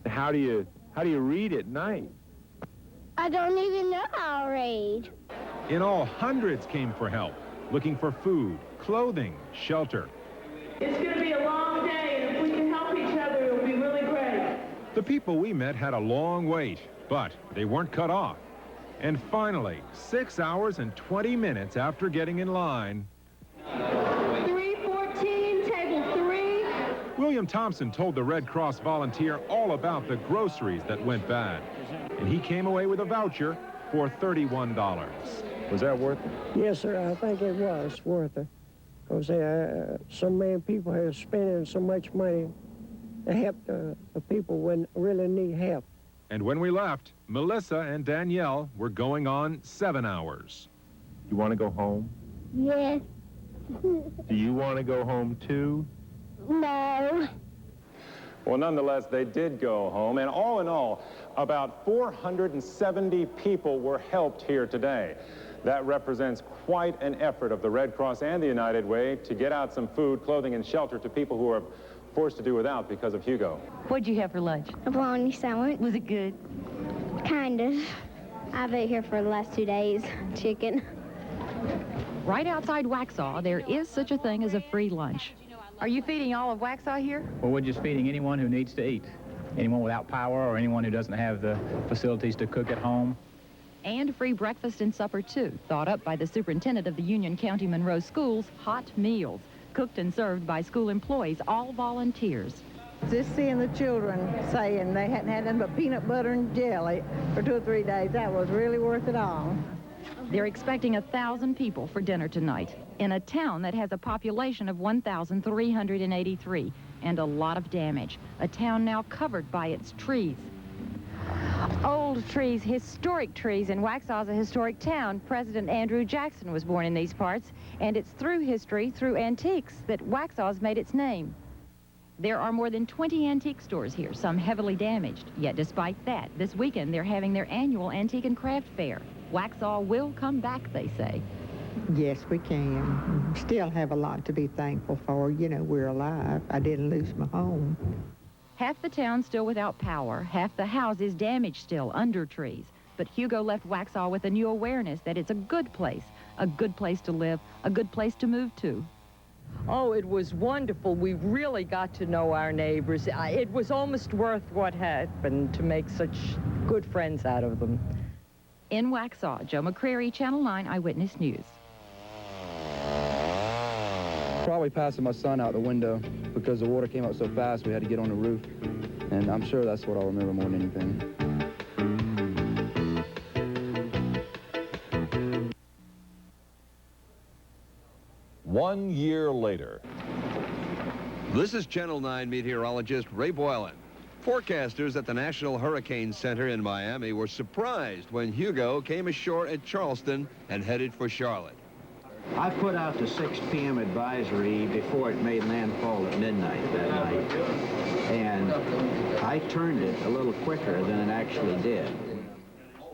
How do you read at night? I don't even know how to read. In all, hundreds came for help, looking for food, clothing, shelter. It's going to be a long day, and if we can help each other, it'll be really great. The people we met had a long wait, but they weren't cut off. And finally, 6 hours and 20 minutes after getting in line, 314, table 3. William Thompson told the Red Cross volunteer all about the groceries that went bad. And he came away with a voucher for $31. Was that worth it? Yes, sir, I think it was worth it. Because so many people are spending so much money to help the people when really need help. And when we left, Melissa and Danielle were going on 7 hours. You want to go home? Yes. Do you want to go home too? No. Well, nonetheless, they did go home, and all in all, about 470 people were helped here today. That represents quite an effort of the Red Cross and the United Way to get out some food, clothing, and shelter to people who have forced to do without because of Hugo. What'd you have for lunch? A bologna sandwich. Was it good? Kind of. I've ate here for the last 2 days. Chicken. Right outside Waxhaw, there is such a thing as a free lunch. Are you feeding all of Waxhaw here? Well, we're just feeding anyone who needs to eat. Anyone without power or anyone who doesn't have the facilities to cook at home. And free breakfast and supper, too, thought up by the superintendent of the Union County Monroe Schools, hot meals, cooked and served by school employees, all volunteers. Just seeing the children saying they hadn't had nothing but peanut butter and jelly for 2 or 3 days, that was really worth it all. They're expecting 1,000 people for dinner tonight in a town that has a population of 1,383 and a lot of damage. A town now covered by its trees. Old trees, historic trees, and Waxhaw's a historic town. President Andrew Jackson was born in these parts, and it's through history, through antiques, that Waxhaw's made its name. There are more than 20 antique stores here, some heavily damaged. Yet despite that, this weekend they're having their annual Antique and Craft Fair. Waxhaw will come back, they say. Yes, we can. Still have a lot to be thankful for. You know, we're alive. I didn't lose my home. Half the town still without power, half the houses damaged still under trees. But Hugo left Waxhaw with a new awareness that it's a good place to live, a good place to move to. Oh, it was wonderful. We really got to know our neighbors. It was almost worth what happened to make such good friends out of them. In Waxhaw, Joe McCreary, Channel 9 Eyewitness News. Probably passing my son out the window because the water came up so fast we had to get on the roof. And I'm sure that's what I'll remember more than anything. 1 year later. This is Channel 9 meteorologist Ray Boylan. Forecasters at the National Hurricane Center in Miami were surprised when Hugo came ashore at Charleston and headed for Charlotte. I put out the 6 p.m. advisory before it made landfall at midnight that night, and I turned it a little quicker than it actually did.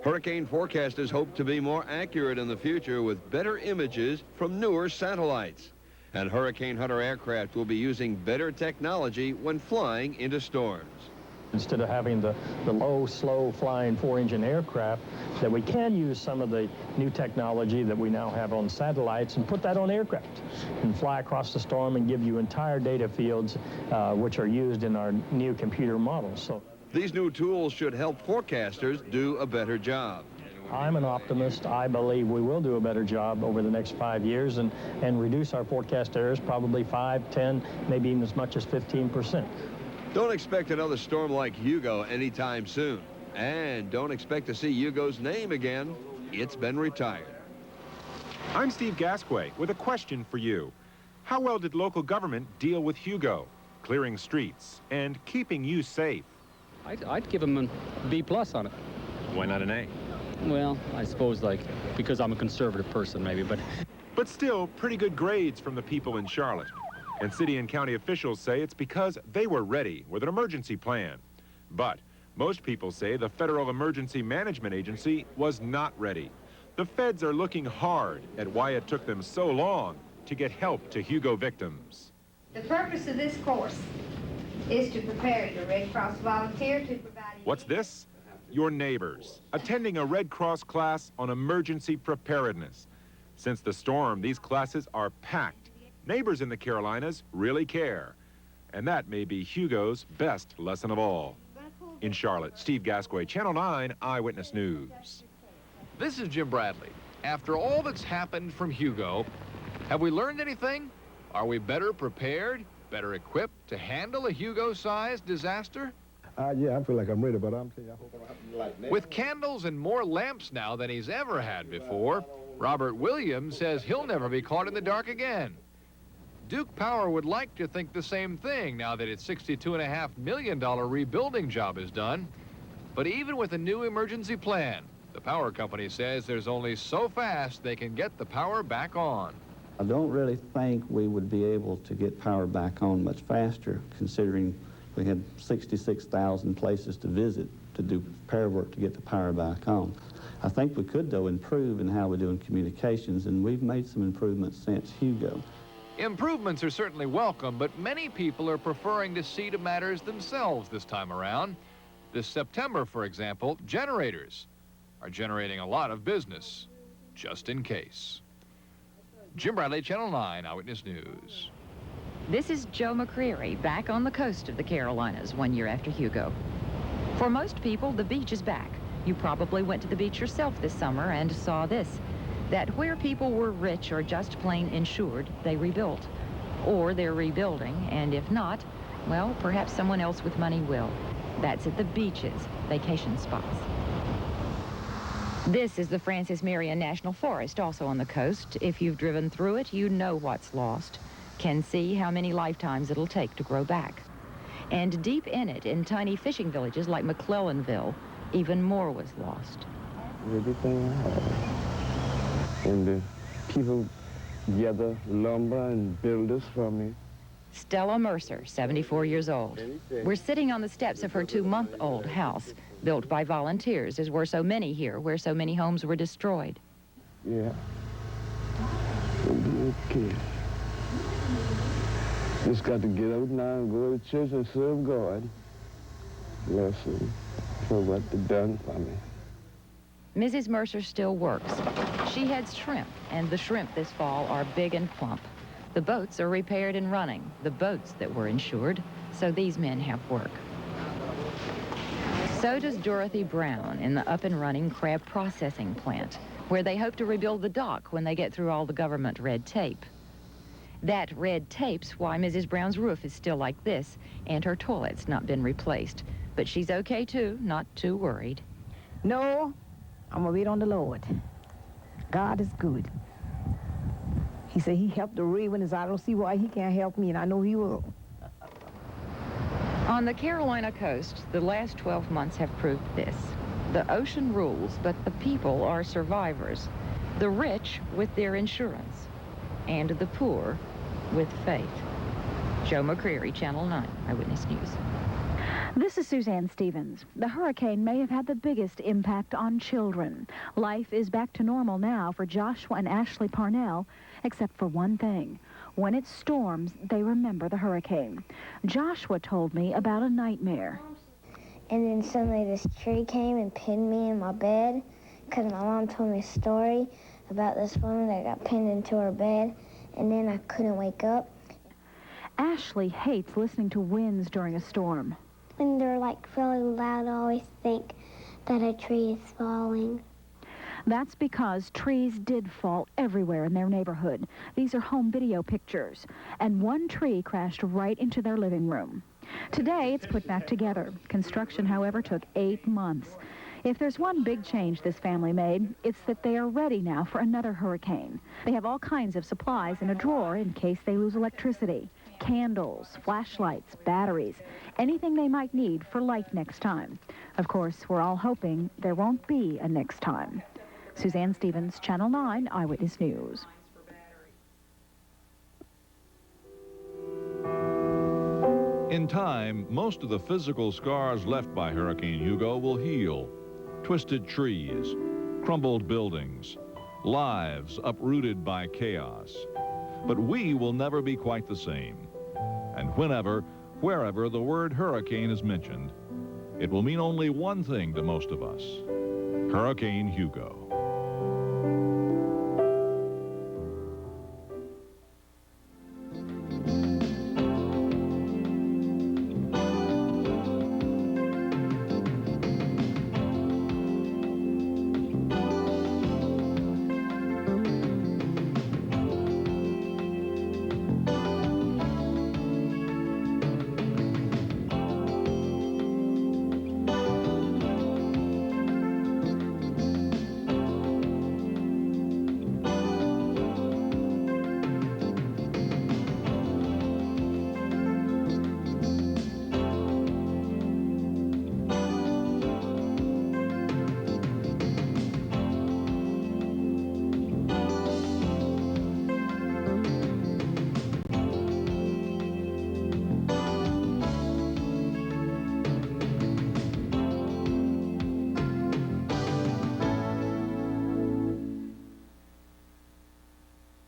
Hurricane forecasters hope to be more accurate in the future with better images from newer satellites. And Hurricane Hunter aircraft will be using better technology when flying into storms. Instead of having the low, slow-flying 4-engine aircraft, that we can use some of the new technology that we now have on satellites and put that on aircraft and fly across the storm and give you entire data fields which are used in our new computer models. So these new tools should help forecasters do a better job. I'm an optimist. I believe we will do a better job over the next 5 years and reduce our forecast errors probably 5, 10, maybe even as much as 15%. Don't expect another storm like Hugo anytime soon. And don't expect to see Hugo's name again. It's been retired. I'm Steve Gasquet with a question for you. How well did local government deal with Hugo, clearing streets and keeping you safe? I'd give him a B+ on it. Why not an A? Well, I suppose, like, because I'm a conservative person, maybe, but... But still, pretty good grades from the people in Charlotte. And city and county officials say it's because they were ready with an emergency plan. But most people say the Federal Emergency Management Agency was not ready. The feds are looking hard at why it took them so long to get help to Hugo victims. The purpose of this course is to prepare your Red Cross volunteer to provide... What's this? Your neighbors, attending a Red Cross class on emergency preparedness. Since the storm, these classes are packed. Neighbors in the Carolinas really care. And that may be Hugo's best lesson of all. In Charlotte, Steve Gasquet, Channel 9 Eyewitness News. This is Jim Bradley. After all that's happened from Hugo, have we learned anything? Are we better prepared, better equipped to handle a Hugo-sized disaster? Yeah, I feel like I'm ready, but I'm telling you, I hope I don't have to like that. With candles and more lamps now than he's ever had before, Robert Williams says he'll never be caught in the dark again. Duke Power would like to think the same thing now that its $62.5 million rebuilding job is done. But even with a new emergency plan, the power company says there's only so fast they can get the power back on. I don't really think we would be able to get power back on much faster, considering we had 66,000 places to visit to do repair work to get the power back on. I think we could, though, improve in how we're doing communications, and we've made some improvements since Hugo. Improvements are certainly welcome, but many people are preferring to see to matters themselves this time around. This September, for example, generators are generating a lot of business, just in case. Jim Bradley, Channel 9 Eyewitness News. This is Joe McCreary, back on the coast of the Carolinas 1 year after Hugo. For most people, the beach is back. You probably went to the beach yourself this summer and saw this, that where people were rich or just plain insured, they rebuilt. Or they're rebuilding, and if not, well, perhaps someone else with money will. That's at the beaches, vacation spots. This is the Francis Marion National Forest, also on the coast. If you've driven through it, you know what's lost. Can see how many lifetimes it'll take to grow back. And deep in it, in tiny fishing villages like McClellanville, even more was lost. Everything I had. And the people gather lumber and builders for me. Stella Mercer, 74 years old. We're sitting on the steps of her 2-month-old house, built by volunteers, as were so many here, where so many homes were destroyed. Yeah. Okay. Just got to get out now and go to church and serve God. Bless him for what they've done for me. Mrs. Mercer still works. She heads shrimp, and the shrimp this fall are big and plump. The boats are repaired and running, the boats that were insured, so these men have work. So does Dorothy Brown in the up-and-running crab processing plant, where they hope to rebuild the dock when they get through all the government red tape. That red tape's why Mrs. Brown's roof is still like this, and her toilet's not been replaced. But she's okay, too, not too worried. No, I'm gonna wait on the Lord. God is good. He said he helped the Ravens. I don't see why he can't help me, and I know he will. On the Carolina coast, the last 12 months have proved this. The ocean rules, but the people are survivors. The rich with their insurance, and the poor with faith. Joe McCreary, Channel 9 Eyewitness News. This is Suzanne Stevens. The hurricane may have had the biggest impact on children. Life is back to normal now for Joshua and Ashley Parnell, except for one thing. When it storms, they remember the hurricane. Joshua told me about a nightmare. And then suddenly this tree came and pinned me in my bed because my mom told me a story about this woman that got pinned into her bed, and then I couldn't wake up. Ashley hates listening to winds during a storm. When they're like really loud, I always think that a tree is falling. That's because trees did fall everywhere in their neighborhood. These are home video pictures. And one tree crashed right into their living room. Today, it's put back together. Construction, however, took 8 months. If there's one big change this family made, it's that they are ready now for another hurricane. They have all kinds of supplies in a drawer in case they lose electricity. Candles, flashlights, batteries, anything they might need for light next time. Of course, we're all hoping there won't be a next time. Suzanne Stevens, Channel 9 Eyewitness News. In time, most of the physical scars left by Hurricane Hugo will heal. Twisted trees, crumbled buildings, lives uprooted by chaos. But we will never be quite the same. And whenever, wherever the word hurricane is mentioned, it will mean only one thing to most of us: Hurricane Hugo.